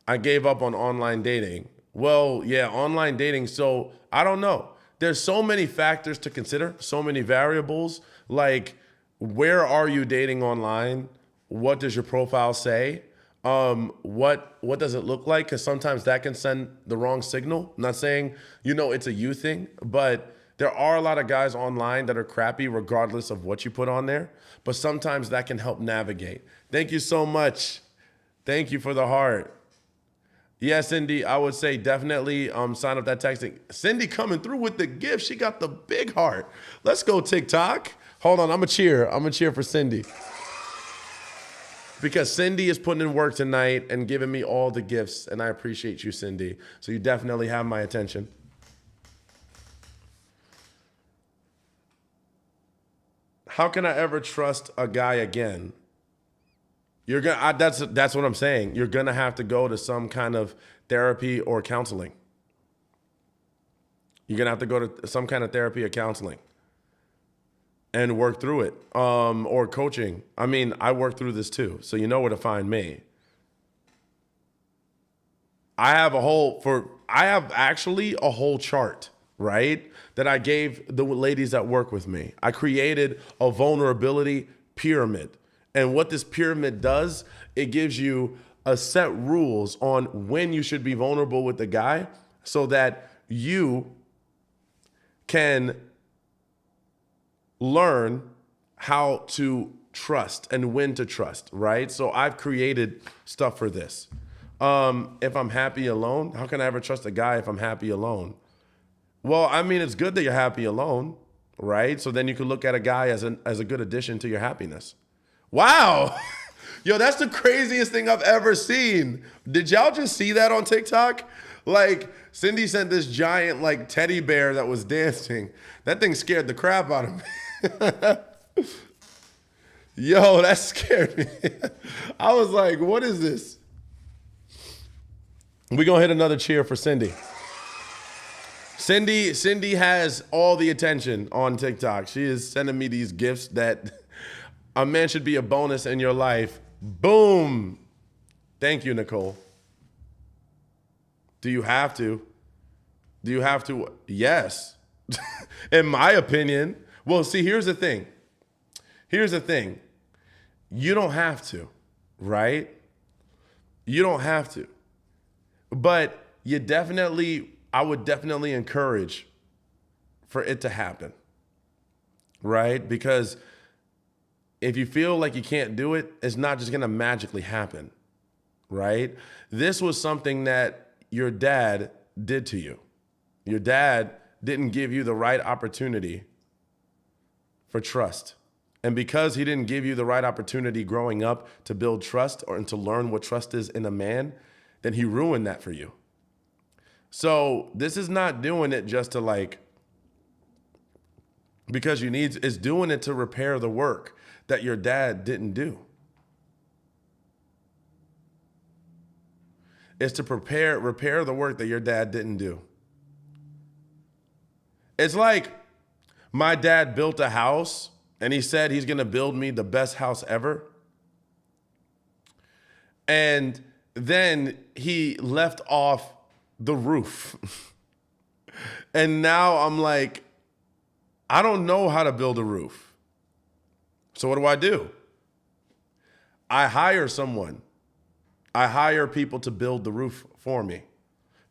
I gave up on online dating. Well, yeah, online dating. So I don't know. There's so many factors to consider, so many variables. Like, where are you dating online? What does your profile say? What does it look like? Because sometimes that can send the wrong signal. I'm not saying, it's a you thing, but there are a lot of guys online that are crappy regardless of what you put on there. But sometimes that can help navigate. Thank you so much. Thank you for the heart. Yes, Cindy, I would say definitely sign up that texting. Cindy coming through with the gift. She got the big heart. Let's go, TikTok. Hold on, I'm going to cheer. I'm going to cheer for Cindy. Because Cindy is putting in work tonight and giving me all the gifts, and I appreciate you, Cindy. So you definitely have my attention. How can I ever trust a guy again? That's what I'm saying. You're gonna have to go to some kind of therapy or counseling. You're gonna have to go to some kind of therapy or counseling and work through it, or coaching. I mean, I work through this too, so you know where to find me. I have actually a whole chart, right, that I gave the ladies that work with me. I created a vulnerability pyramid. And what this pyramid does, it gives you a set rules on when you should be vulnerable with the guy so that you can learn how to trust and when to trust, right? So I've created stuff for this. If I'm happy alone, how can I ever trust a guy if I'm happy alone? Well, I mean, it's good that you're happy alone, right? So then you can look at a guy as a good addition to your happiness. Wow. Yo, that's the craziest thing I've ever seen. Did y'all just see that on TikTok? Like, Cindy sent this giant, like, teddy bear that was dancing. That thing scared the crap out of me. Yo, that scared me. I was like, what is this? We're going to hit another cheer for Cindy. Cindy has all the attention on TikTok. She is sending me these gifts that a man should be a bonus in your life. Boom. Thank you, Nicole. Do you have to? Do you have to? Yes. In my opinion. Well, see, here's the thing. You don't have to, right? You don't have to. But I would definitely encourage for it to happen, right? Because if you feel like you can't do it, it's not just gonna magically happen, right? This was something that your dad did to you. Your dad didn't give you the right opportunity for trust. And because he didn't give you the right opportunity growing up to build trust or and to learn what trust is in a man, then he ruined that for you. So this is not doing it just to like, because you need, it's doing it to repair the work that your dad didn't do. It's to repair the work that your dad didn't do. It's like my dad built a house and he said he's going to build me the best house ever. And then he left off the roof. And now I'm like, I don't know how to build a roof. So what do? I hire someone. I hire people to build the roof for me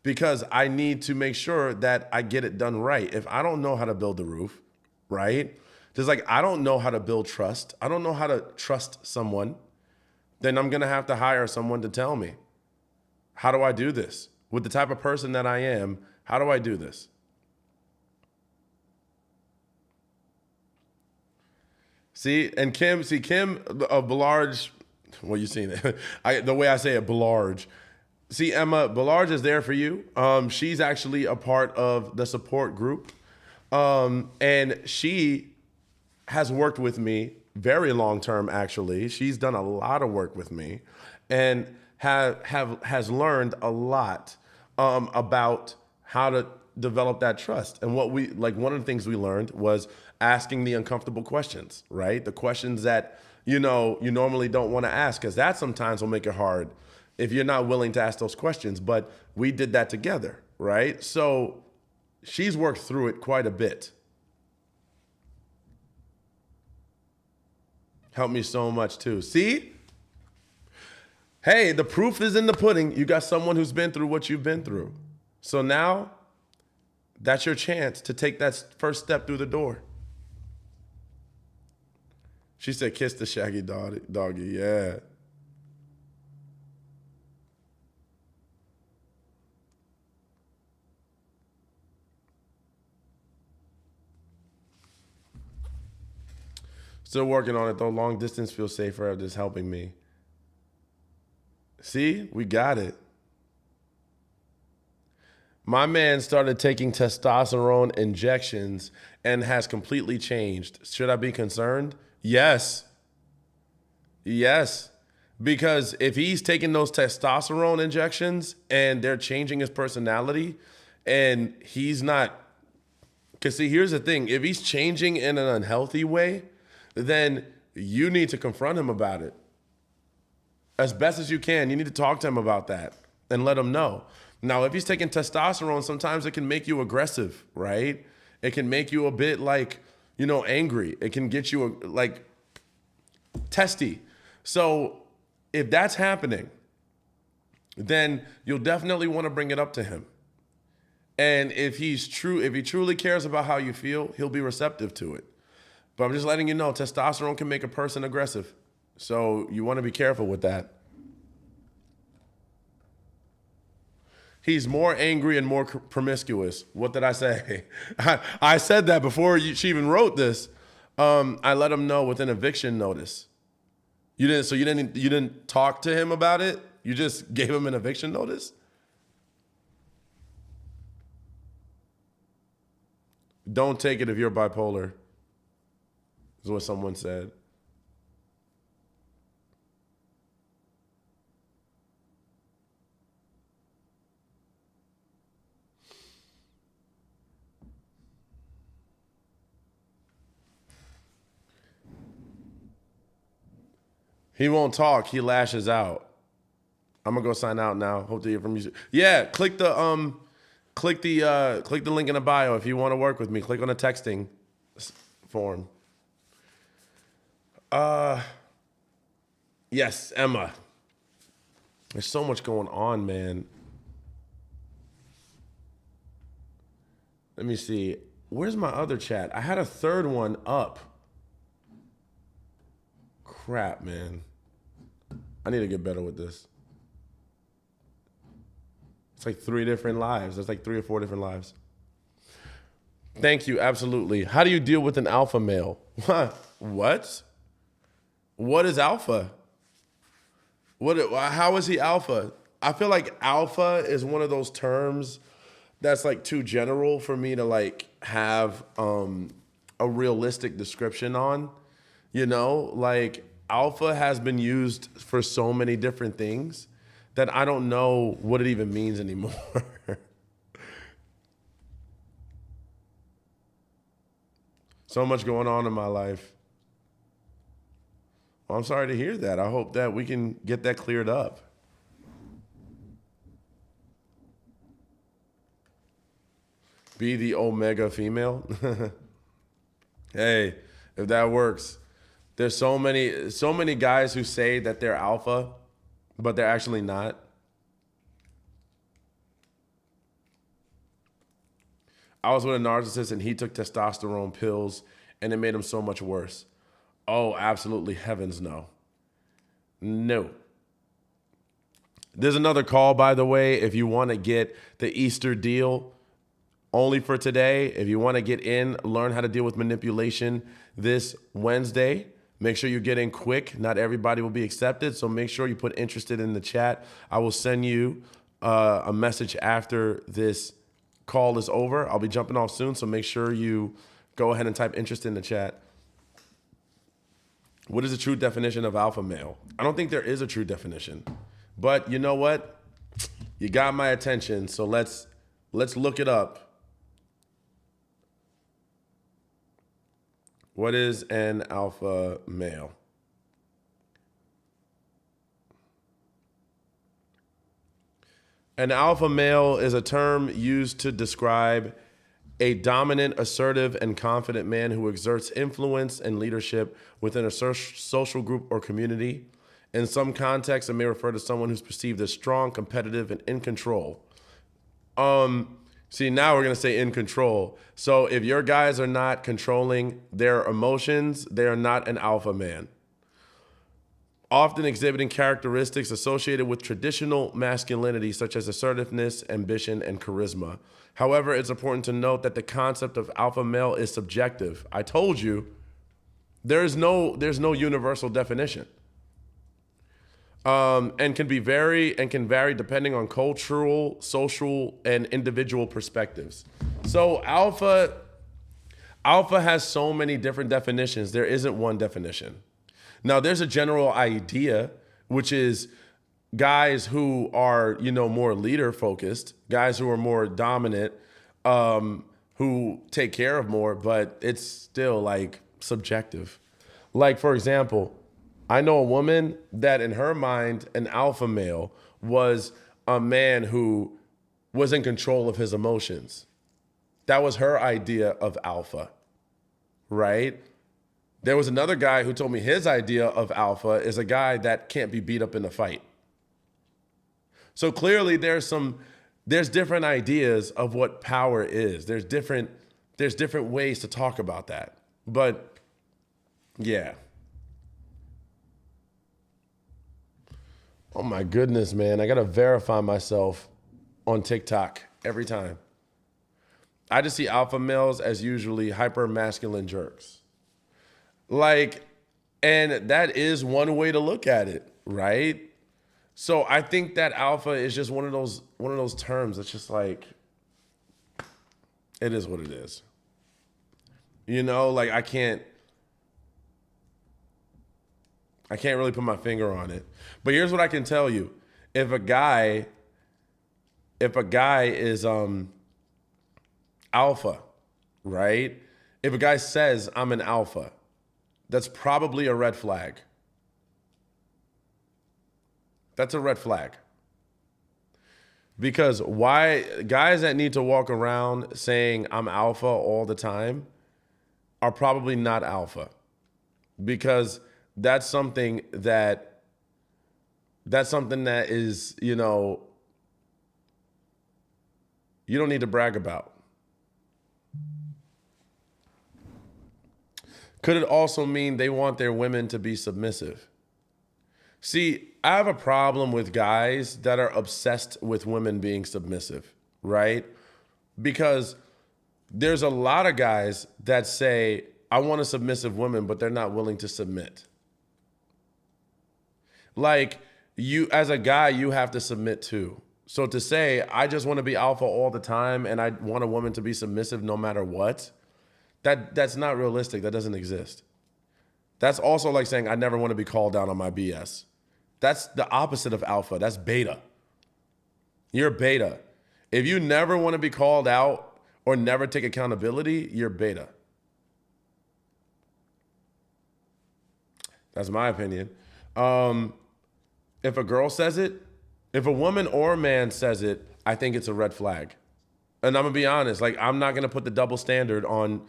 because I need to make sure that I get it done right. If I don't know how to build the roof, right? Just like I don't know how to build trust. I don't know how to trust someone. Then I'm going to have to hire someone to tell me, how do I do this? With the type of person that I am, how do I do this? See, and Kim of Ballarge, well, you seen it. The way I say it, Ballarge. See, Emma, Ballarge is there for you. She's actually a part of the support group. And she has worked with me very long term, actually. She's done a lot of work with me and has learned a lot about how to develop that trust. And one of the things we learned was asking the uncomfortable questions, right? The questions that, you normally don't want to ask, because that sometimes will make it hard if you're not willing to ask those questions. But we did that together, right? So she's worked through it quite a bit. Helped me so much too. See? Hey, the proof is in the pudding. You got someone who's been through what you've been through. So now that's your chance to take that first step through the door. She said, kiss the shaggy doggy. Yeah. Still working on it, though. Long distance feels safer. Just helping me. See, we got it. My man started taking testosterone injections and has completely changed. Should I be concerned? Yes. Yes. Because if he's taking those testosterone injections and they're changing his personality and he's not, because see, here's the thing. If he's changing in an unhealthy way, then you need to confront him about it. As best as you can, you need to talk to him about that and let him know. Now, if he's taking testosterone, sometimes it can make you aggressive, right? It can make you a bit like, angry. It can get you like testy. So if that's happening, then you'll definitely want to bring it up to him. And if he truly cares about how you feel, he'll be receptive to it. But I'm just letting you know, testosterone can make a person aggressive. So you want to be careful with that. He's more angry and more promiscuous. What did I say? I said that before she even wrote this. I let him know with an eviction notice. You didn't talk to him about it? You just gave him an eviction notice? Don't take it if you're bipolar, is what someone said. He won't talk. He lashes out. I'm gonna go sign out now. Hope to hear from you. Yeah, click the link in the bio if you want to work with me. Click on the texting form. Yes, Emma. There's so much going on, man. Let me see. Where's my other chat? I had a third one up. Crap, man. I need to get better with this. It's like 3 different lives. There's like 3 or 4 different lives. Thank you, absolutely. How do you deal with an alpha male? What? What is alpha? How is he alpha? I feel like alpha is one of those terms that's like too general for me to like have a realistic description on. You know, like alpha has been used for so many different things that I don't know what it even means anymore. So much going on in my life. Well, I'm sorry to hear that. I hope that we can get that cleared up. Be the omega female. Hey, if that works. There's so many guys who say that they're alpha, but they're actually not. I was with a narcissist and he took testosterone pills and it made him so much worse. Oh, absolutely heavens no. No. There's another call, by the way, if you want to get the Easter deal only for today. If you want to get in, learn how to deal with manipulation this Wednesday. Make sure you get in quick. Not everybody will be accepted, so make sure you put interested in the chat. I will send you a message after this call is over. I'll be jumping off soon, so make sure you go ahead and type interest in the chat. What is the true definition of alpha male? I don't think there is a true definition. But you know what? You got my attention, so let's look it up. What is an alpha male? An alpha male is a term used to describe a dominant, assertive, and confident man who exerts influence and leadership within a social group or community. In some contexts, it may refer to someone who's perceived as strong, competitive, and in control. See, now we're going to say in control. So if your guys are not controlling their emotions, they are not an alpha man. Often exhibiting characteristics associated with traditional masculinity, such as assertiveness, ambition, and charisma. However, it's important to note that the concept of alpha male is subjective. I told you, there's no universal definition. And can vary depending on cultural, social, and individual perspectives. So alpha has so many different definitions. There isn't one definition. Now there's a general idea, which is guys who are, more leader focused, guys who are more dominant, who take care of more, but it's still like subjective. Like, for example, I know a woman that in her mind, an alpha male was a man who was in control of his emotions. That was her idea of alpha, right? There was another guy who told me his idea of alpha is a guy that can't be beat up in a fight. So clearly there's different ideas of what power is. There's different ways to talk about that. But yeah. Oh my goodness, man. I got to verify myself on TikTok every time. I just see alpha males as usually hyper masculine jerks. And that is one way to look at it, right? So I think that alpha is just one of those terms. It's just like, it is what it is. I can't really put my finger on it. But here's what I can tell you. If a guy is alpha, right? If a guy says I'm an alpha, that's probably a red flag. That's a red flag. Because why guys that need to walk around saying I'm alpha all the time are probably not alpha. Because that's something that is, you don't need to brag about. Could it also mean they want their women to be submissive? See, I have a problem with guys that are obsessed with women being submissive, right? Because there's a lot of guys that say, I want a submissive woman, but they're not willing to submit. Like, you, as a guy, you have to submit too. So to say, I just want to be alpha all the time and I want a woman to be submissive no matter what, that's not realistic. That doesn't exist. That's also like saying, I never want to be called down on my BS. That's the opposite of alpha. That's beta. You're beta. If you never want to be called out or never take accountability, you're beta. That's my opinion. If a girl says it, if a woman or a man says it, I think it's a red flag. And I'm gonna be honest, like, I'm not gonna put the double standard on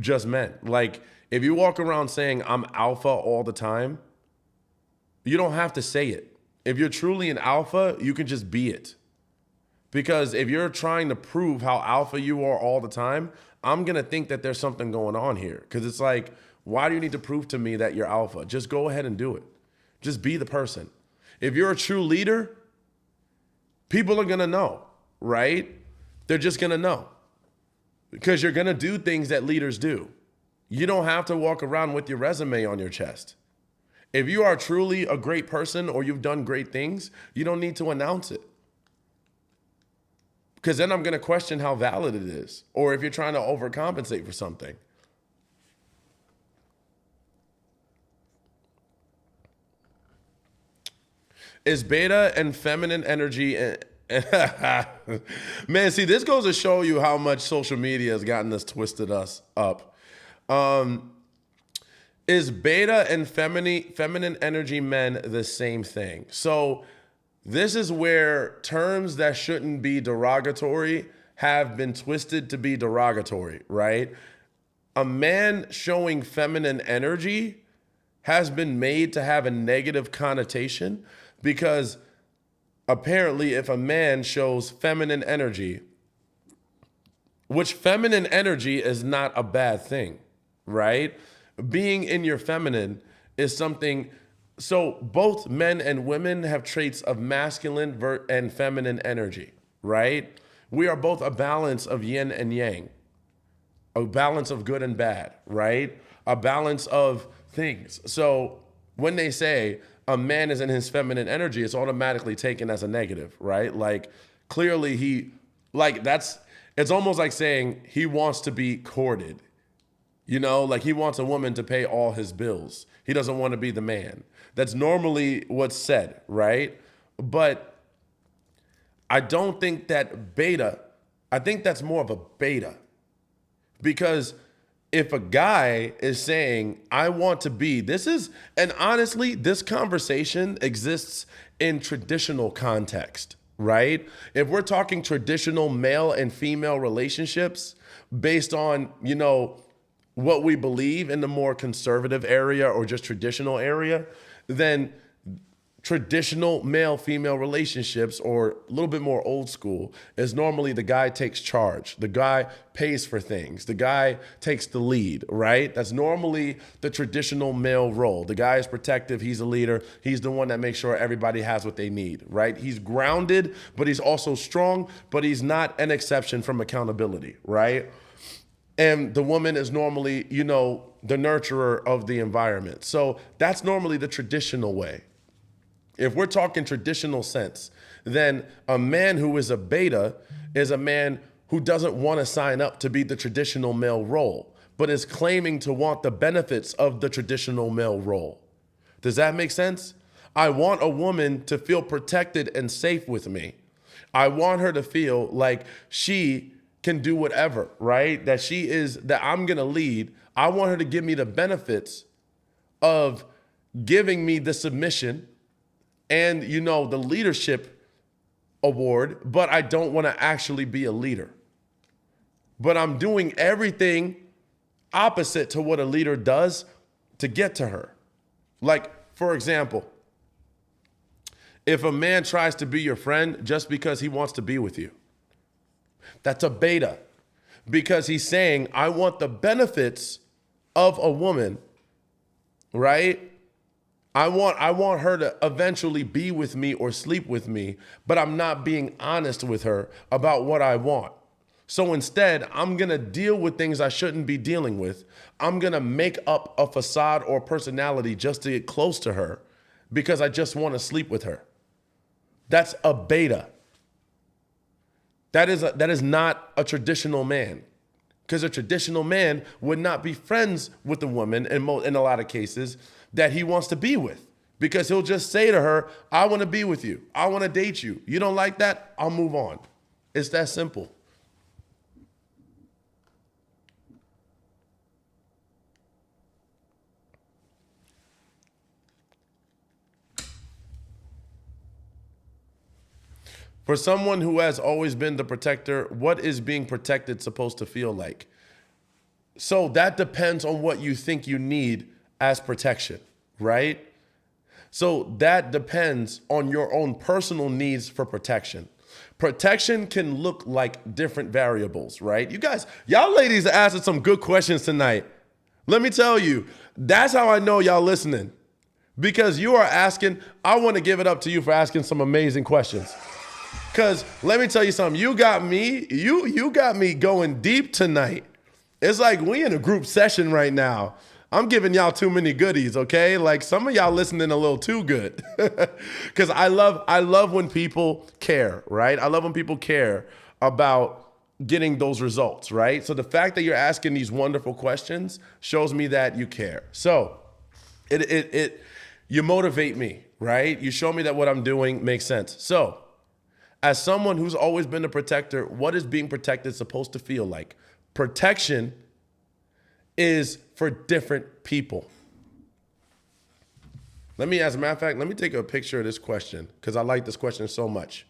just men. Like, if you walk around saying I'm alpha all the time, you don't have to say it. If you're truly an alpha, you can just be it. Because if you're trying to prove how alpha you are all the time, I'm gonna think that there's something going on here. Because it's like, why do you need to prove to me that you're alpha? Just go ahead and do it. Just be the person. If you're a true leader, people are gonna know, right? They're just gonna know. Because you're gonna do things that leaders do. You don't have to walk around with your resume on your chest. If you are truly a great person or you've done great things, you don't need to announce it. Because then I'm gonna question how valid it is, or if you're trying to overcompensate for something. Is beta and feminine energy man, see, this goes to show you how much social media has gotten us twisted us up. Is beta and feminine energy men the same thing? So this is where terms that shouldn't be derogatory have been twisted to be derogatory, right? A man showing feminine energy has been made to have a negative connotation because apparently if a man shows feminine energy, which feminine energy is not a bad thing, right? Being in your feminine is something, so both men and women have traits of masculine and feminine energy, right? We are both a balance of yin and yang, a balance of good and bad, right? A balance of things. So when they say a man is in his feminine energy, it's automatically taken as a negative, right? Like clearly it's almost like saying he wants to be courted. You know, like he wants a woman to pay all his bills. He doesn't want to be the man. That's normally what's said, right? But I don't think that beta, I think that's more of a beta. Because if a guy is saying, I want to be, and honestly, this conversation exists in traditional context, right? If we're talking traditional male and female relationships based on, what we believe in the more conservative area or just traditional area, then traditional male-female relationships, or a little bit more old school, is normally the guy takes charge. The guy pays for things. The guy takes the lead, right? That's normally the traditional male role. The guy is protective. He's a leader. He's the one that makes sure everybody has what they need, right? He's grounded, but he's also strong, but he's not an exception from accountability, right? And the woman is normally, the nurturer of the environment. So that's normally the traditional way. If we're talking traditional sense, then a man who is a beta is a man who doesn't want to sign up to be the traditional male role, but is claiming to want the benefits of the traditional male role. Does that make sense? I want a woman to feel protected and safe with me. I want her to feel like she can do whatever, right? That I'm gonna lead. I want her to give me the benefits of giving me the submission and, the leadership award, but I don't want to actually be a leader. But I'm doing everything opposite to what a leader does to get to her. Like, for example, if a man tries to be your friend just because he wants to be with you, that's a beta, because he's saying, I want the benefits of a woman, right? I want her to eventually be with me or sleep with me, but I'm not being honest with her about what I want. So instead, I'm going to deal with things I shouldn't be dealing with. I'm going to make up a facade or personality just to get close to her because I just want to sleep with her. That's a beta. That is not a traditional man, because a traditional man would not be friends with the woman in a lot of cases that he wants to be with, because he'll just say to her, I want to be with you. I want to date you. You don't like that? I'll move on. It's that simple. For someone who has always been the protector, what is being protected supposed to feel like? So that depends on what you think you need as protection, right? So that depends on your own personal needs for protection. Protection can look like different variables, right? You guys, y'all ladies are asking some good questions tonight. Let me tell you, that's how I know y'all listening. Because you are asking, I want to give it up to you for asking some amazing questions. Because let me tell you something, you got me going deep tonight. It's like we in a group session right now. I'm giving y'all too many goodies, okay? Like some of y'all listening a little too good. Because I love when people care, right? I love when people care about getting those results, right? So the fact that you're asking these wonderful questions shows me that you care. So you motivate me, right? You show me that what I'm doing makes sense. So as someone who's always been a protector, what is being protected supposed to feel like? Protection is for different people. As a matter of fact, let me take a picture of this question because I like this question so much.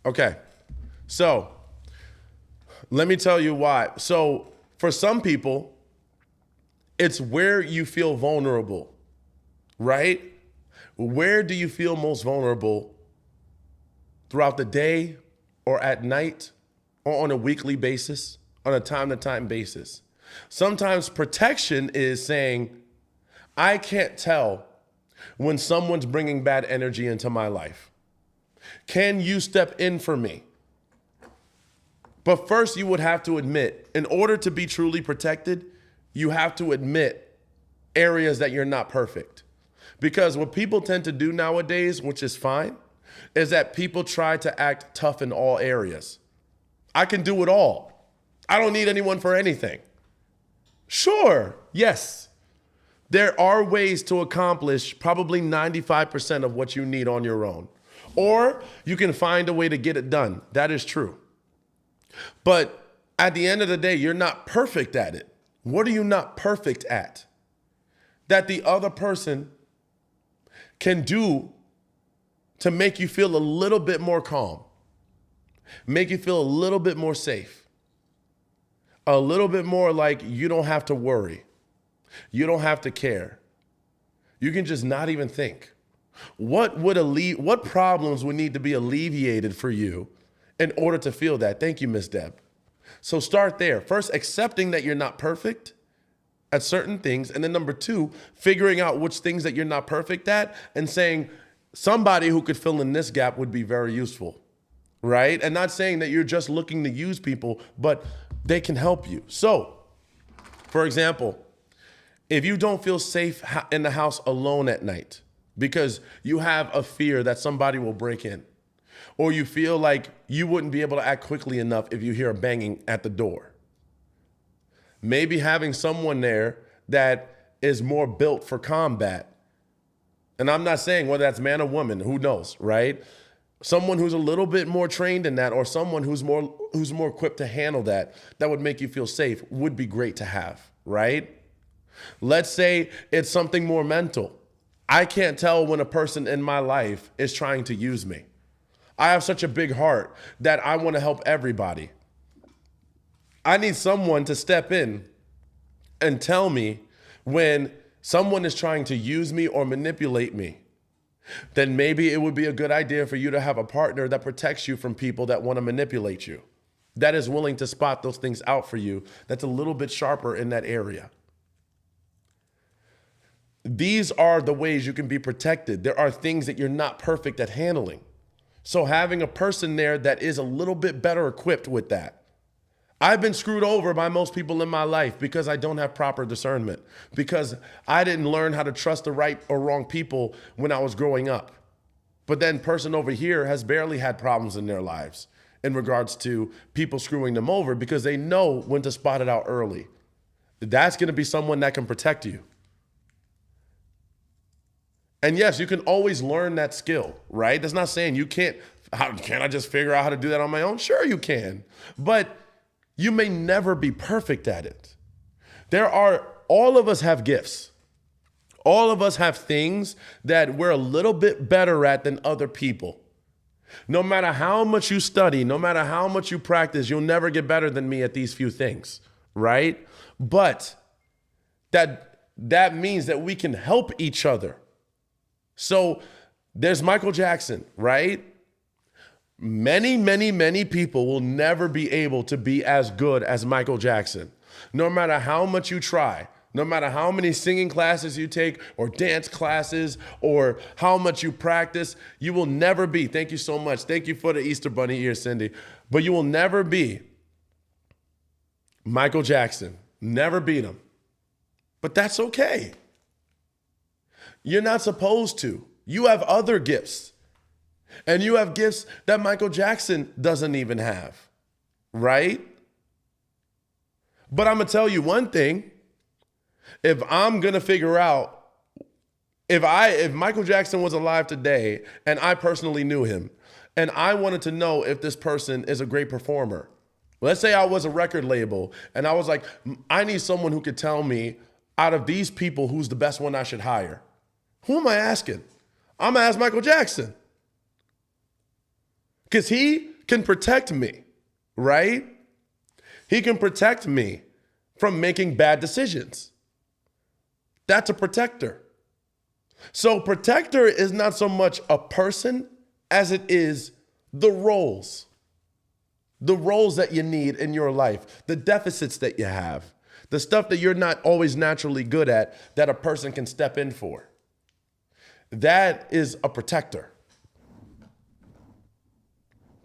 Okay, so let me tell you why. So for some people, it's where you feel vulnerable. Right? Where do you feel most vulnerable throughout the day or at night or on a weekly basis, on a time-to-time basis? Sometimes protection is saying, I can't tell when someone's bringing bad energy into my life. Can you step in for me? But first, you would have to admit, in order to be truly protected, you have to admit areas that you're not perfect. Because what people tend to do nowadays, which is fine, is that people try to act tough in all areas. I can do it all. I don't need anyone for anything. Sure, yes. There are ways to accomplish probably 95% of what you need on your own. Or you can find a way to get it done. That is true. But at the end of the day, you're not perfect at it. What are you not perfect at? That the other person can do to make you feel a little bit more calm, make you feel a little bit more safe, a little bit more like you don't have to worry, you don't have to care. You can just not even think. What problems would need to be alleviated for you in order to feel that? Thank you, Miss Deb. So start there. First, accepting that you're not perfect at certain things. And then number two, figuring out which things that you're not perfect at and saying somebody who could fill in this gap would be very useful, right? And not saying that you're just looking to use people, but they can help you. So, for example, if you don't feel safe in the house alone at night because you have a fear that somebody will break in, or you feel like you wouldn't be able to act quickly enough if you hear a banging at the door, maybe having someone there that is more built for combat. And I'm not saying whether that's man or woman, who knows, right? Someone who's a little bit more trained in that, or someone who's more equipped to handle that would make you feel safe, would be great to have, right? Let's say it's something more mental. I can't tell when a person in my life is trying to use me. I have such a big heart that I want to help everybody. I need someone to step in and tell me when someone is trying to use me or manipulate me. Then maybe it would be a good idea for you to have a partner that protects you from people that want to manipulate you, that is willing to spot those things out for you, that's a little bit sharper in that area. these are the ways you can be protected. There are things that you're not perfect at handling. So having a person there that is a little bit better equipped with that. I've been screwed over by most people in my life because I don't have proper discernment, because I didn't learn how to trust the right or wrong people when I was growing up. But then person over here has barely had problems in their lives in regards to people screwing them over because they know when to spot it out early. That's going to be someone that can protect you. And yes, you can always learn that skill, right? That's not saying you can't. Can't I just figure out how to do that on my own? Sure you can. But you may never be perfect at it. All of us have gifts. All of us have things that we're a little bit better at than other people. No matter how much you study, no matter how much you practice, you'll never get better than me at these few things, right? But that means that we can help each other. So there's Michael Jackson, right? Many, many, many people will never be able to be as good as Michael Jackson. No matter how much you try, no matter how many singing classes you take or dance classes or how much you practice, you will never be. Thank you so much. Thank you for the Easter Bunny ear, Cindy. But you will never be Michael Jackson. Never beat him. But that's okay. You're not supposed to. You have other gifts. And you have gifts that Michael Jackson doesn't even have, right? But I'm going to tell you one thing. If I'm going to figure out, if Michael Jackson was alive today and I personally knew him and I wanted to know if this person is a great performer, let's say I was a record label and I was like, I need someone who could tell me out of these people who's the best one I should hire. Who am I asking? I'm going to ask Michael Jackson. Because he can protect me, right? He can protect me from making bad decisions. That's a protector. So protector is not so much a person as it is the roles that you need in your life, the deficits that you have, the stuff that you're not always naturally good at that a person can step in for. That is a protector.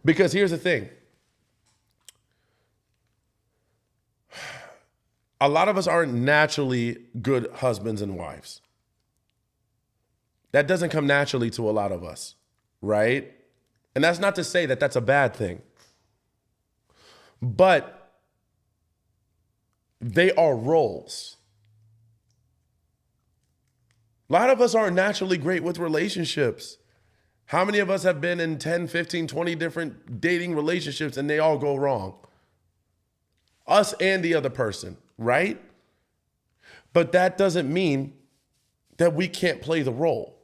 Because here's the thing. A lot of us aren't naturally good husbands and wives. That doesn't come naturally to a lot of us, right? And that's not to say that that's a bad thing. But they are roles. A lot of us aren't naturally great with relationships. How many of us have been in 10, 15, 20 different dating relationships and they all go wrong? Us and the other person, right? But that doesn't mean that we can't play the role.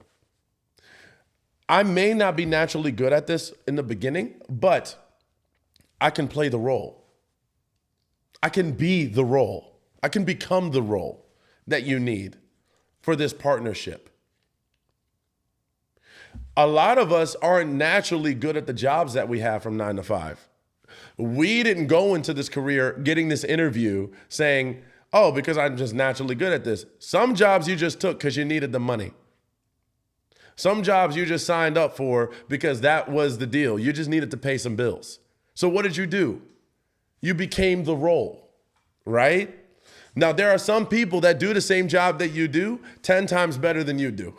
I may not be naturally good at this in the beginning, but I can play the role. I can be the role. I can become the role that you need for this partnership. A lot of us aren't naturally good at the jobs that we have from 9 to 5. We didn't go into this career getting this interview saying, oh, because I'm just naturally good at this. Some jobs you just took because you needed the money. Some jobs you just signed up for because that was the deal. You just needed to pay some bills. So what did you do? You became the role, right? Now, there are some people that do the same job that you do 10 times better than you do.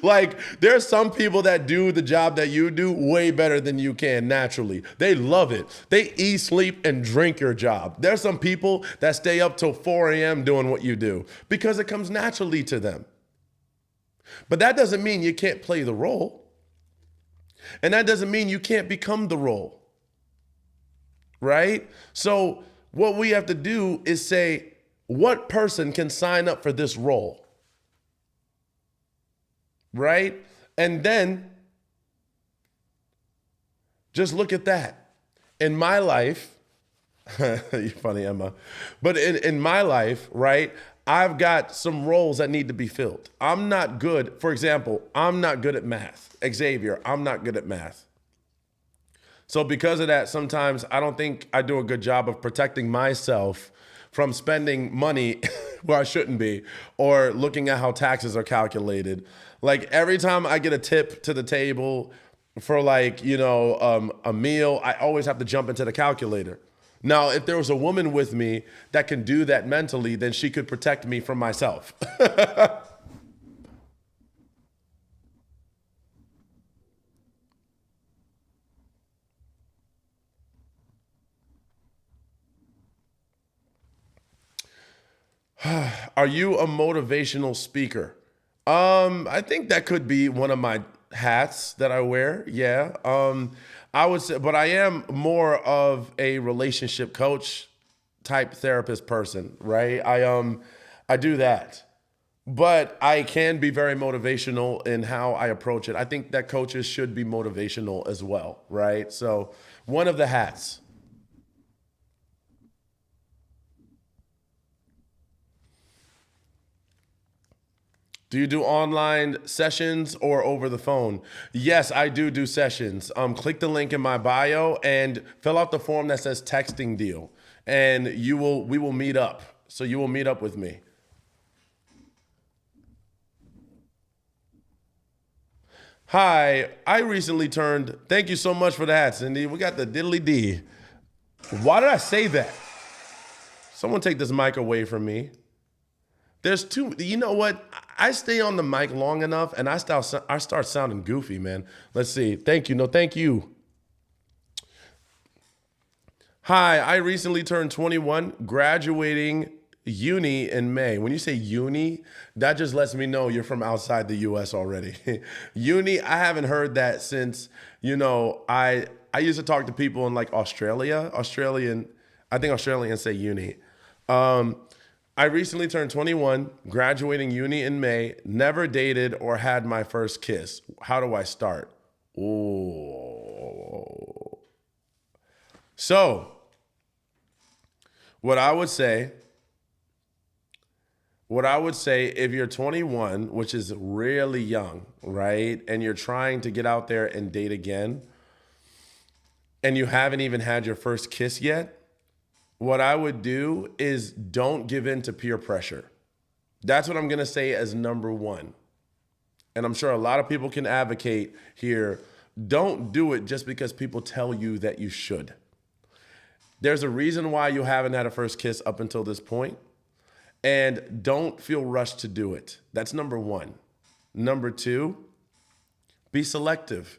Like, there's some people that do the job that you do way better than you can naturally. They love it. They eat, sleep, and drink your job. There's some people that stay up till 4 a.m. doing what you do because it comes naturally to them. But that doesn't mean you can't play the role. And that doesn't mean you can't become the role. Right? So what we have to do is say, what person can sign up for this role? Right? And then just look at that. In my life, you're funny, Emma, but in my life, right, I've got some roles that need to be filled. I'm not good. For example, I'm not good at math. Xavier, I'm not good at math. So because of that, sometimes I don't think I do a good job of protecting myself from spending money where I shouldn't be, or looking at how taxes are calculated. Like every time I get a tip to the table for like, a meal, I always have to jump into the calculator. Now, if there was a woman with me that can do that mentally, then she could protect me from myself. Are you a motivational speaker? I think that could be one of my hats that I wear. Yeah. I would say, but I am more of a relationship coach type therapist person, right? I do that. But I can be very motivational in how I approach it. I think that coaches should be motivational as well, right? So, one of the hats. Do you do online sessions or over the phone? Yes, I do sessions. Click the link in my bio and fill out the form that says texting deal, and we will meet up. So you will meet up with me. Hi, I recently turned. Thank you so much for that, Cindy. We got the diddly D. Why did I say that? Someone take this mic away from me. There's two. You know what? I stay on the mic long enough, and I start sounding goofy, man. Let's see. Thank you. No, thank you. Hi, I recently turned 21, graduating uni in May. When you say uni, that just lets me know you're from outside the U.S. already. Uni, I haven't heard that since, I used to talk to people in like Australia. I think Australians say uni. I recently turned 21, graduating uni in May, never dated or had my first kiss. How do I start? Oh. So, what I would say, if you're 21, which is really young, right? And you're trying to get out there and date again, and you haven't even had your first kiss yet, what I would do is don't give in to peer pressure. That's what I'm going to say as number one. And I'm sure a lot of people can advocate here. Don't do it just because people tell you that you should. There's a reason why you haven't had a first kiss up until this point, and don't feel rushed to do it. That's number one. Number two, be selective,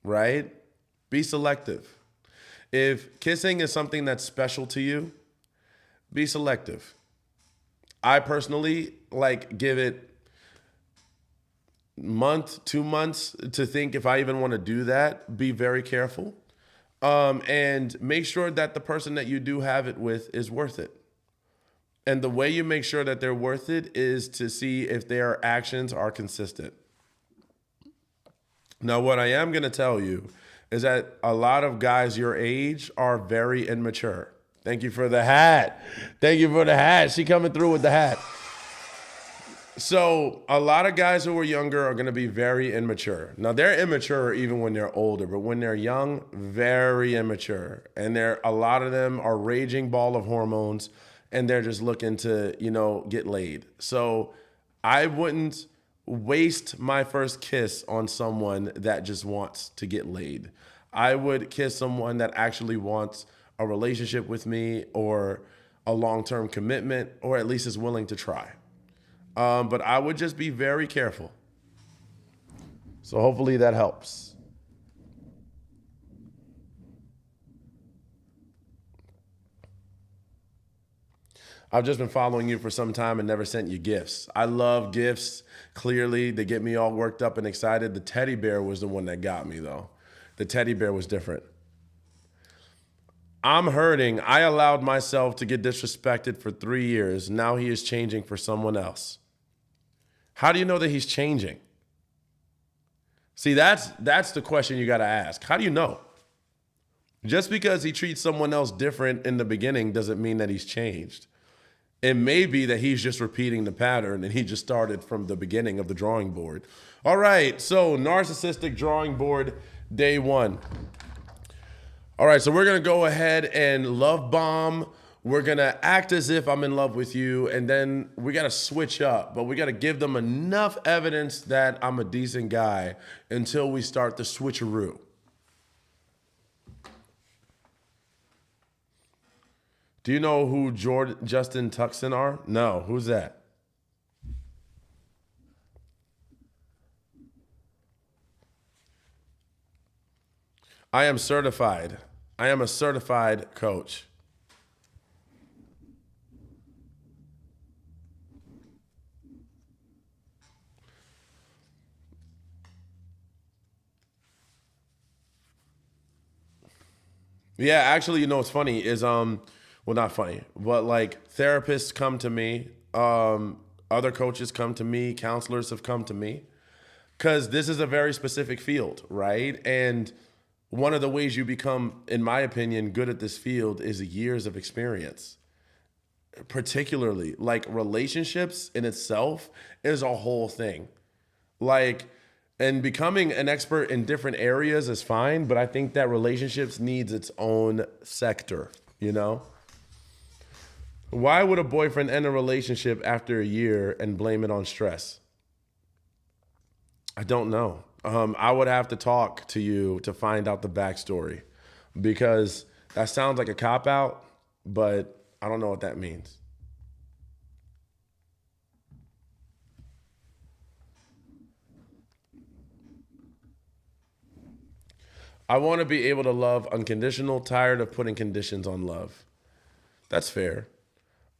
right? Be selective. If kissing is something that's special to you, be selective. I personally give it month, 2 months to think if I even want to do that. Be very careful. And make sure that the person that you do have it with is worth it. And the way you make sure that they're worth it is to see if their actions are consistent. Now, what I am going to tell you is that a lot of guys your age are very immature. Thank you for the hat. Thank you for the hat. She coming through with the hat. So a lot of guys who are younger are going to be very immature. Now, they're immature even when they're older, but when they're young, very immature. And a lot of them are raging ball of hormones, and they're just looking to, get laid. So I wouldn't waste my first kiss on someone that just wants to get laid. I would kiss someone that actually wants a relationship with me or a long-term commitment, or at least is willing to try. But I would just be very careful. So hopefully that helps. I've just been following you for some time and never sent you gifts. I love gifts. Clearly, they get me all worked up and excited. The teddy bear was the one that got me, though. The teddy bear was different. I'm hurting. I allowed myself to get disrespected for 3 years. Now he is changing for someone else. How do you know that he's changing? See, that's the question you got to ask. How do you know? Just because he treats someone else different in the beginning doesn't mean that he's changed. It may be that he's just repeating the pattern and he just started from the beginning of the drawing board. All right, so narcissistic drawing board day one. All right, so we're going to go ahead and love bomb We're going to act as if I'm in love with you, and then we got to switch up, but we got to give them enough evidence that I'm a decent guy until we start the switcheroo. Do you know who Justin Tuxton are? No. Who's that? I am certified. I am a certified coach. Yeah, actually, you know what's funny is well, not funny, but like therapists come to me, other coaches come to me, counselors have come to me, because this is a very specific field, right? And one of the ways you become, in my opinion, good at this field is years of experience. Particularly, like relationships in itself is a whole thing. Like, and becoming an expert in different areas is fine, but I think that relationships needs its own sector, you know? Why would a boyfriend end a relationship after a year and blame it on stress? I don't know. I would have to talk to you to find out the backstory, because that sounds like a cop out, but I don't know what that means. I want to be able to love unconditional, tired of putting conditions on love. That's fair.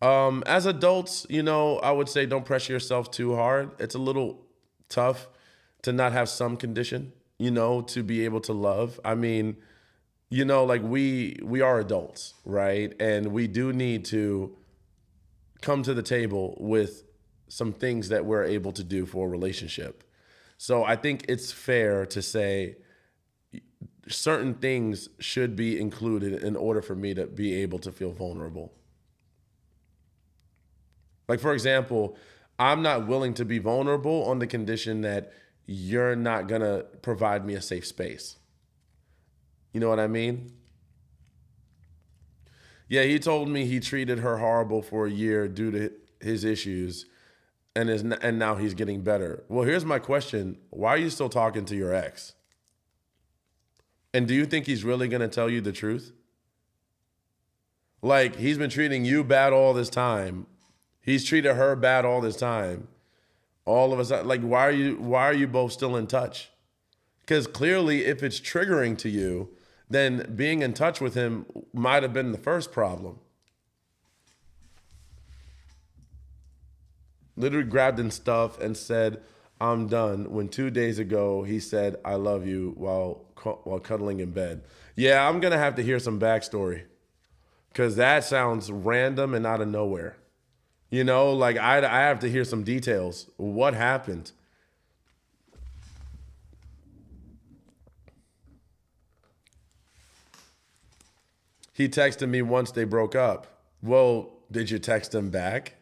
As adults, you know, I would say don't pressure yourself too hard. It's a little tough to not have some condition, you know, to be able to love. I mean, you know, like we are adults, right? And we do need to come to the table with some things that we're able to do for a relationship. So I think it's fair to say certain things should be included in order for me to be able to feel vulnerable. Like, for example, I'm not willing to be vulnerable on the condition that you're not going to provide me a safe space. You know what I mean? Yeah, he told me he treated her horrible for a year due to his issues, and now he's getting better. Well, here's my question. Why are you still talking to your ex? And do you think he's really going to tell you the truth? Like, he's been treating you bad all this time. He's treated her bad all this time. All of a sudden, like, why are you both still in touch? Because clearly, if it's triggering to you, then being in touch with him might have been the first problem. Literally grabbed his stuff and said, "I'm done," when 2 days ago he said, "I love you," while cuddling in bed. Yeah, I'm going to have to hear some backstory, because that sounds random and out of nowhere. You know, like I have to hear some details. What happened? He texted me once they broke up. Well, did you text him back?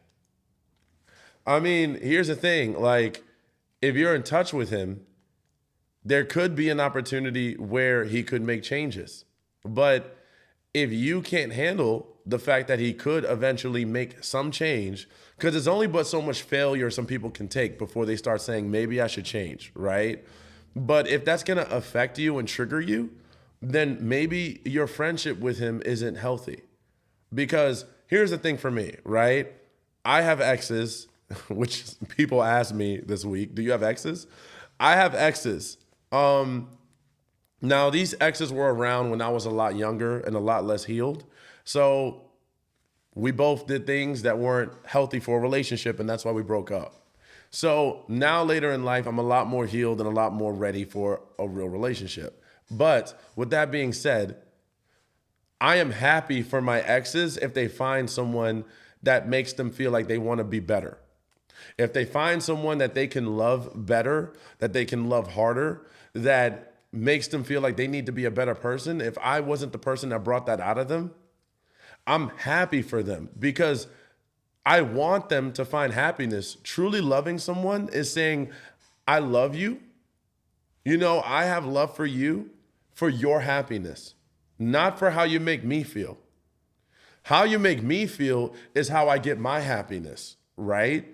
I mean, here's the thing. Like, if you're in touch with him, there could be an opportunity where he could make changes. But if you can't handle the fact that he could eventually make some change, because it's only but so much failure some people can take before they start saying, maybe I should change, right? But if that's going to affect you and trigger you, then maybe your friendship with him isn't healthy. Because here's the thing for me, right? I have exes, which people asked me this week, do you have exes? I have exes. Now, these exes were around when I was a lot younger and a lot less healed. So we both did things that weren't healthy for a relationship, and that's why we broke up. So now later in life, I'm a lot more healed and a lot more ready for a real relationship. But with that being said, I am happy for my exes if they find someone that makes them feel like they want to be better. If they find someone that they can love better, that they can love harder, that makes them feel like they need to be a better person, if I wasn't the person that brought that out of them, I'm happy for them, because I want them to find happiness. Truly loving someone is saying, I love you. You know, I have love for you for your happiness, not for how you make me feel. How you make me feel is how I get my happiness, right?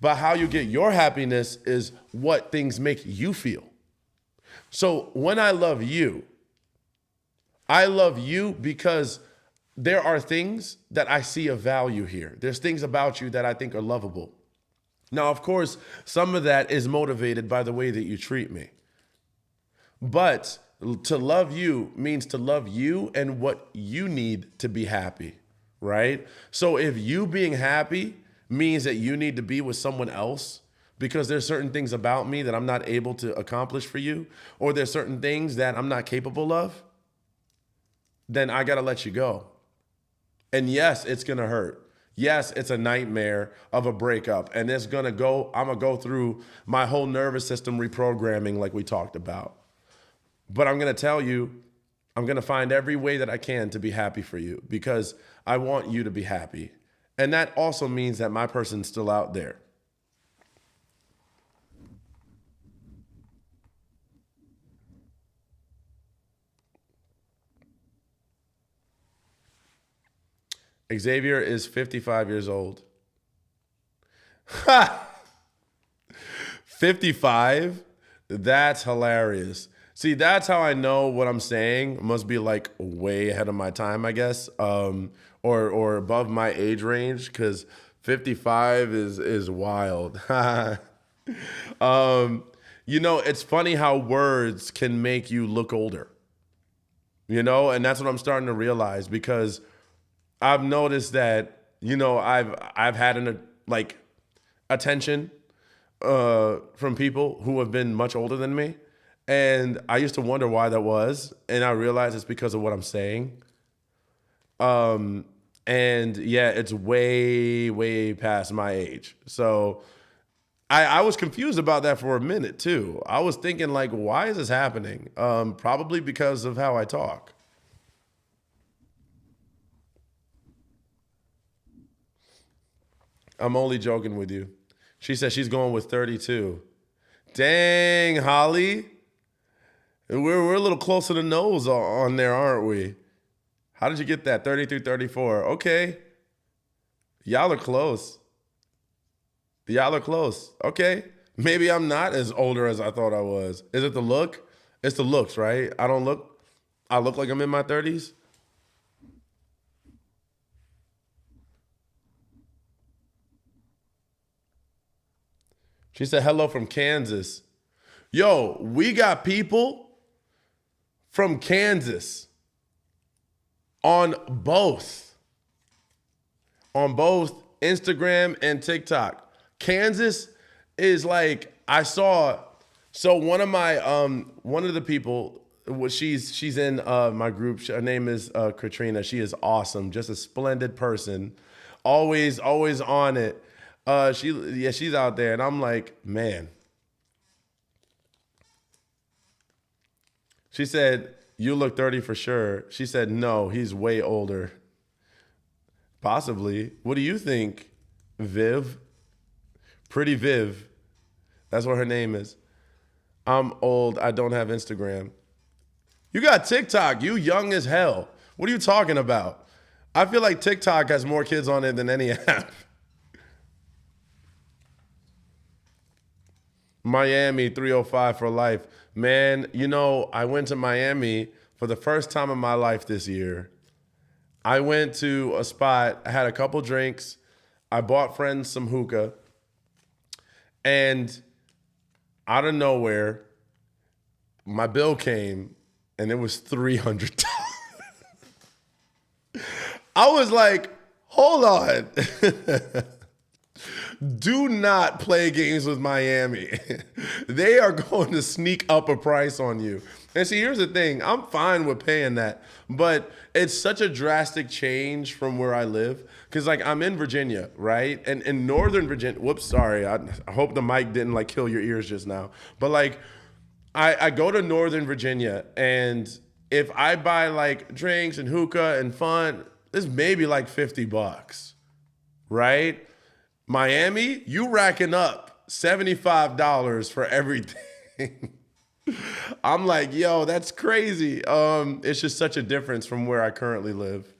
But how you get your happiness is what things make you feel. So when I love you because there are things that I see of value here. There's things about you that I think are lovable. Now, of course, some of that is motivated by the way that you treat me. But to love you means to love you and what you need to be happy, right? So if you being happy means that you need to be with someone else because there's certain things about me that I'm not able to accomplish for you, or there's certain things that I'm not capable of, then I got to let you go. And yes, it's going to hurt. Yes, it's a nightmare of a breakup. And I'm going to go through my whole nervous system reprogramming like we talked about. But I'm going to tell you, I'm going to find every way that I can to be happy for you because I want you to be happy. And that also means that my person's still out there. Xavier is 55 years old. 55? That's hilarious. See, that's how I know what I'm saying must be like way ahead of my time, I guess, or above my age range, because 55 is wild. It's funny how words can make you look older, and that's what I'm starting to realize because I've noticed that, I've had attention from people who have been much older than me. And I used to wonder why that was. And I realized it's because of what I'm saying. And yeah, it's way, way past my age. So I was confused about that for a minute too. I was thinking like, why is this happening? Probably because of how I talk. I'm only joking with you. She said she's going with 32. Dang, Holly. We're a little close to the nose on there, aren't we? How did you get that? 33, 34. Okay. Y'all are close. Y'all are close. Okay. Maybe I'm not as older as I thought I was. Is it the look? It's the looks, right? I look like I'm in my 30s. She said, hello from Kansas. Yo, we got people from Kansas on both Instagram and TikTok. Kansas is like, so one of the people, she's in my group. Her name is Katrina. She is awesome, just a splendid person, always on it. She's out there, and I'm like, man. She said, you look 30 for sure. She said, no, he's way older. Possibly. What do you think, Viv? Pretty Viv. That's what her name is. I'm old. I don't have Instagram. You got TikTok. You young as hell. What are you talking about? I feel like TikTok has more kids on it than any app. Miami 305 for life. Man, I went to Miami for the first time in my life this year. I went to a spot, I had a couple drinks, I bought friends some hookah, and out of nowhere, my bill came and it was $300. I was like, hold on. Do not play games with Miami. They are going to sneak up a price on you. And see, here's the thing. I'm fine with paying that, but it's such a drastic change from where I live. Because, I'm in Virginia, right? And in Northern Virginia, whoops, sorry. I hope the mic didn't, kill your ears just now. But, I go to Northern Virginia, and if I buy, drinks and hookah and fun, it's maybe, $50, right? Miami, you racking up $75 for everything. I'm like, yo, that's crazy. It's just such a difference from where I currently live.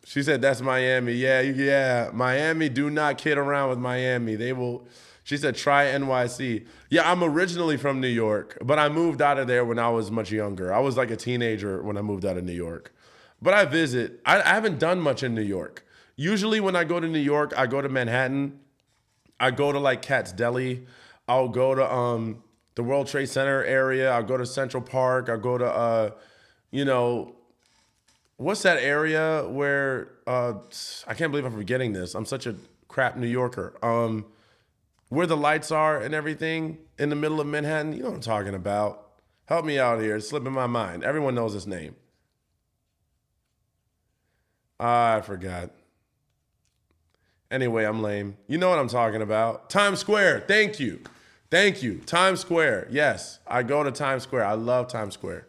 She said that's Miami. Yeah, yeah. Miami, do not kid around with Miami. They will. She said try NYC. Yeah, I'm originally from New York, but I moved out of there when I was much younger. I was like a teenager when I moved out of New York. But I visit. I haven't done much in New York. Usually when I go to New York, I go to Manhattan. I go to like Cat's Deli. I'll go to the World Trade Center area. I'll go to Central Park. I'll go to you know, what's that area where I can't believe I'm forgetting this. I'm such a crap New Yorker. Where the lights are and everything in the middle of Manhattan. You know what I'm talking about. Help me out here. It's slipping my mind. Everyone knows this name. I forgot. Anyway, I'm lame. You know what I'm talking about. Times Square. Thank you. Thank you. Times Square. Yes, I go to Times Square. I love Times Square.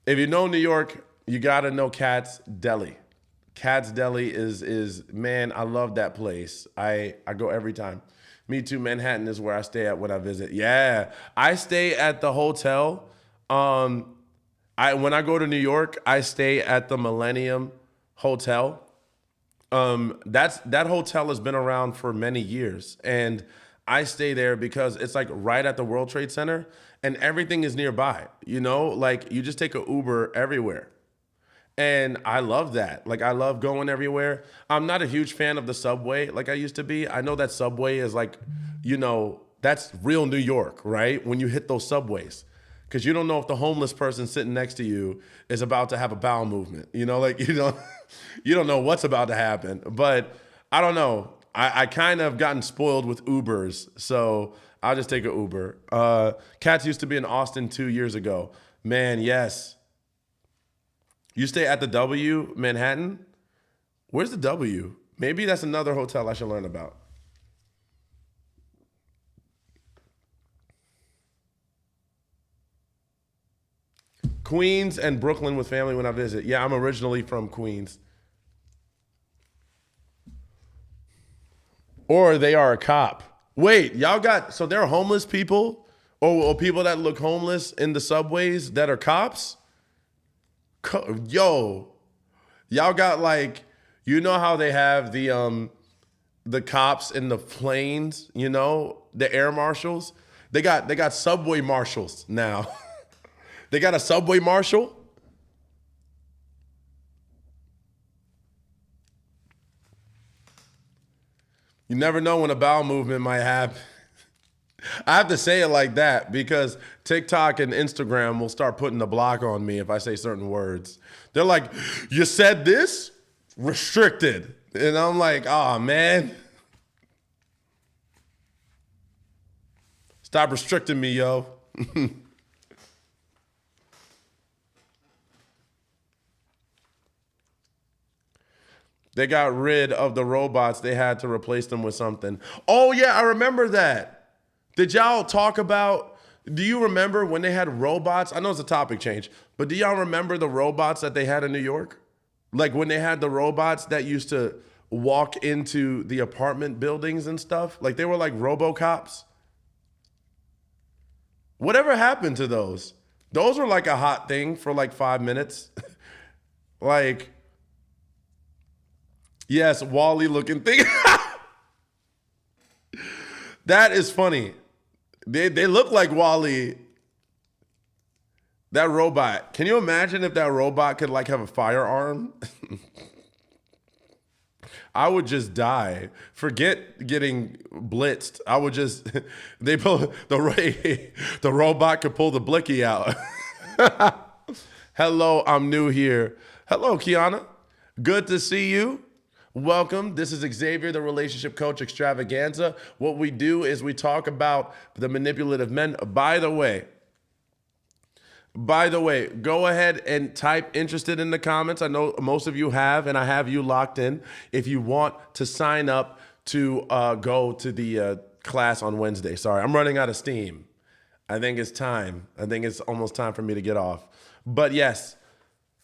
If you know New York, you got to know Cat's Deli. Cat's Deli is man, I love that place. I go every time. Me too. Manhattan is where I stay at when I visit. Yeah, I stay at the hotel. When I go to New York, I stay at the Millennium Hotel. That hotel has been around for many years, and I stay there because it's like right at the World Trade Center, and everything is nearby. You know, like you just take an Uber everywhere. And I love that. Like, I love going everywhere. I'm not a huge fan of the subway like I used to be. I know that subway is like, you know, that's real New York, right? When you hit those subways. Because you don't know if the homeless person sitting next to you is about to have a bowel movement. You know, like, you don't know what's about to happen. But I don't know. I kind of gotten spoiled with Ubers. So I'll just take an Uber. Cats used to be in Austin 2 years ago. Man, yes. You stay at the W, Manhattan? Where's the W? Maybe that's another hotel I should learn about. Queens and Brooklyn with family when I visit. Yeah, I'm originally from Queens. Or they are a cop. Wait, y'all got, so there are homeless people or people that look homeless in the subways that are cops? Yo, y'all got like, you know how they have the cops in the planes, you know, the air marshals? They got subway marshals now. They got a subway marshal. You never know when a bowel movement might happen. I have to say it like that because TikTok and Instagram will start putting the block on me if I say certain words. They're like, you said this? Restricted. And I'm like, oh, man. Stop restricting me, yo. They got rid of the robots. They had to replace them with something. Oh, yeah, I remember that. Did y'all talk about, do you remember when they had robots? I know it's a topic change, but do y'all remember the robots that they had in New York? Like when they had the robots that used to walk into the apartment buildings and stuff? Like they were like RoboCops. Whatever happened to those? Those were like a hot thing for like 5 minutes. Like, yes, Wall-E looking thing. That is funny. They look like Wall-E. That robot. Can you imagine if that robot could like have a firearm? I would just die. Forget getting blitzed. I would just they pull the robot could pull the blicky out. Hello, I'm new here. Hello, Kiana. Good to see you. Welcome. This is Xavier, the Relationship Coach Extravaganza. What we do is we talk about the manipulative men. By the way, go ahead and type interested in the comments. I know most of you have, and I have you locked in. If you want to sign up to go to the class on Wednesday. Sorry, I'm running out of steam. I think it's time. I think it's almost time for me to get off. But yes,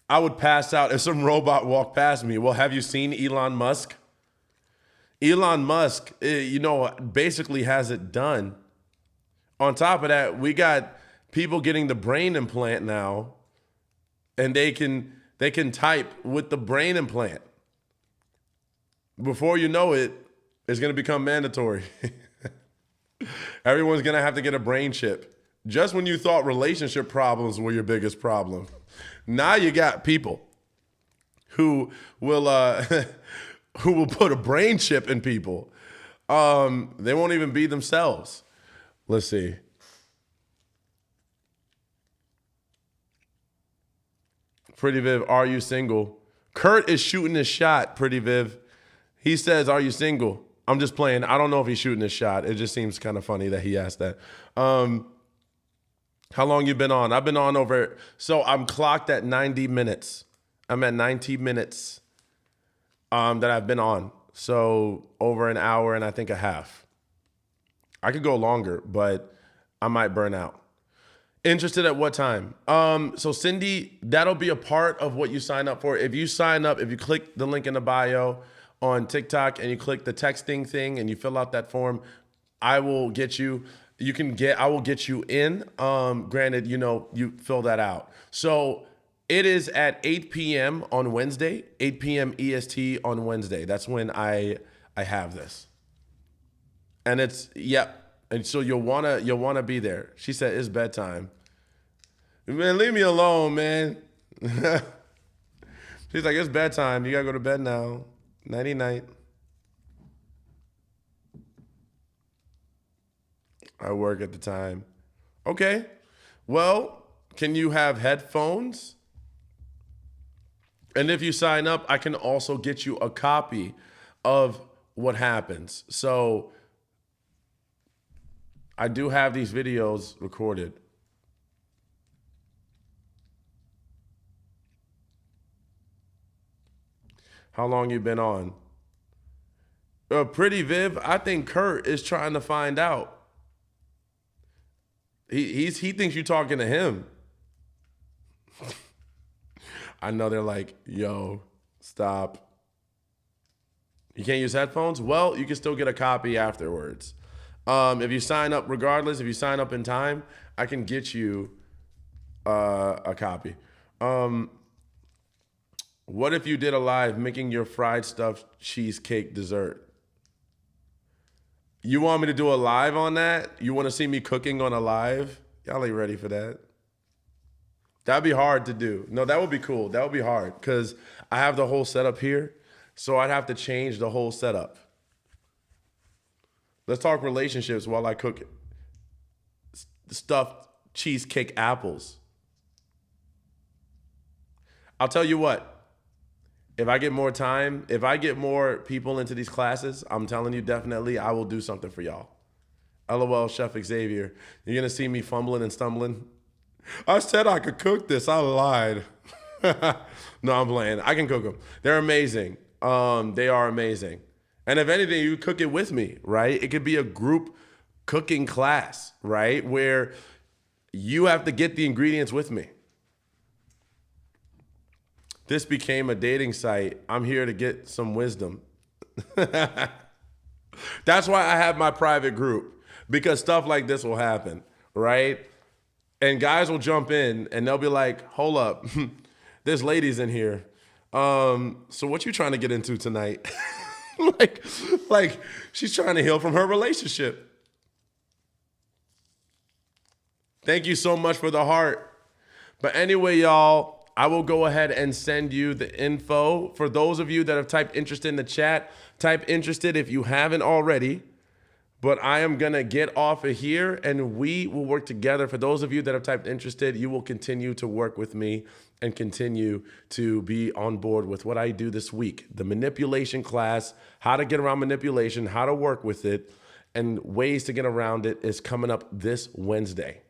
I would pass out if some robot walked past me. Well, have you seen Elon Musk? Elon Musk, basically has it done. On top of that, we got people getting the brain implant now, and they can type with the brain implant. before you know it, it's going to become mandatory. Everyone's going to have to get a brain chip. Just when you thought relationship problems were your biggest problem, now you got people who will who will put a brain chip in people. They won't even be themselves. Let's see. Pretty Viv, are you single? Kurt is shooting his shot, Pretty Viv. He says, are you single? I'm just playing. I don't know if he's shooting his shot. It just seems kind of funny that he asked that. How long you been on? I've been on so I'm clocked at 90 minutes. I'm at 90 minutes that I've been on. So over an hour and I think a half. I could go longer, but I might burn out. Interested at what time? So Cindy, that'll be a part of what you sign up for. If you sign up, if you click the link in the bio on TikTok and you click the texting thing and you fill out that form, I will get you. I will get you in. Granted, you fill that out. So it is at 8 p.m. on Wednesday, 8 p.m. EST on Wednesday. That's when I have this. And it's, yep. And so you'll wanna be there. She said it's bedtime. Man, leave me alone, man. She's like, it's bedtime. You gotta go to bed now. Nighty night. I work at the time. Okay. Well, can you have headphones? And if you sign up, I can also get you a copy of what happens. So I do have these videos recorded. How long you been on? Pretty Viv, I think Kurt is trying to find out. He thinks you're talking to him. I know they're like, yo, stop. You can't use headphones? Well, you can still get a copy afterwards. If you sign up, regardless, if you sign up in time, I can get you a copy. What if you did a live making your fried stuffed cheesecake dessert? You want me to do a live on that? You want to see me cooking on a live? Y'all ain't ready for that. That'd be hard to do. No, that would be cool. That would be hard because I have the whole setup here. So I'd have to change the whole setup. Let's talk relationships while I cook stuffed cheesecake apples. I'll tell you what. If I get more time, if I get more people into these classes, I'm telling you definitely I will do something for y'all. LOL, Chef Xavier. You're going to see me fumbling and stumbling. I said I could cook this. I lied. No, I'm playing. I can cook them. They're amazing. They are amazing. And if anything, you cook it with me, right? It could be a group cooking class, right? Where you have to get the ingredients with me. This became a dating site. I'm here to get some wisdom. That's why I have my private group, because stuff like this will happen, right? And guys will jump in and they'll be like, hold up, there's ladies in here. So what you trying to get into tonight? like she's trying to heal from her relationship. Thank you so much for the heart. But anyway, y'all, I will go ahead and send you the info. For those of you that have typed interested in the chat, type interested if you haven't already. But I am going to get off of here and we will work together. For those of you that have typed interested, you will continue to work with me and continue to be on board with what I do this week. The manipulation class, how to get around manipulation, how to work with it, and ways to get around it is coming up this Wednesday.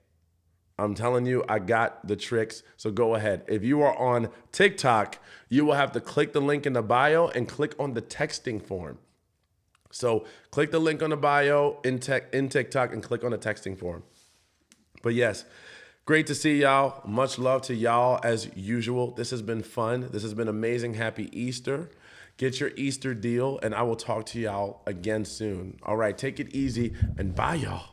I'm telling you, I got the tricks, so go ahead. If you are on TikTok, you will have to click the link in the bio and click on the texting form. So click the link on the bio in TikTok and click on the texting form. But yes, great to see y'all. Much love to y'all as usual. This has been fun. This has been amazing. Happy Easter. Get your Easter deal, and I will talk to y'all again soon. All right, take it easy, and bye, y'all.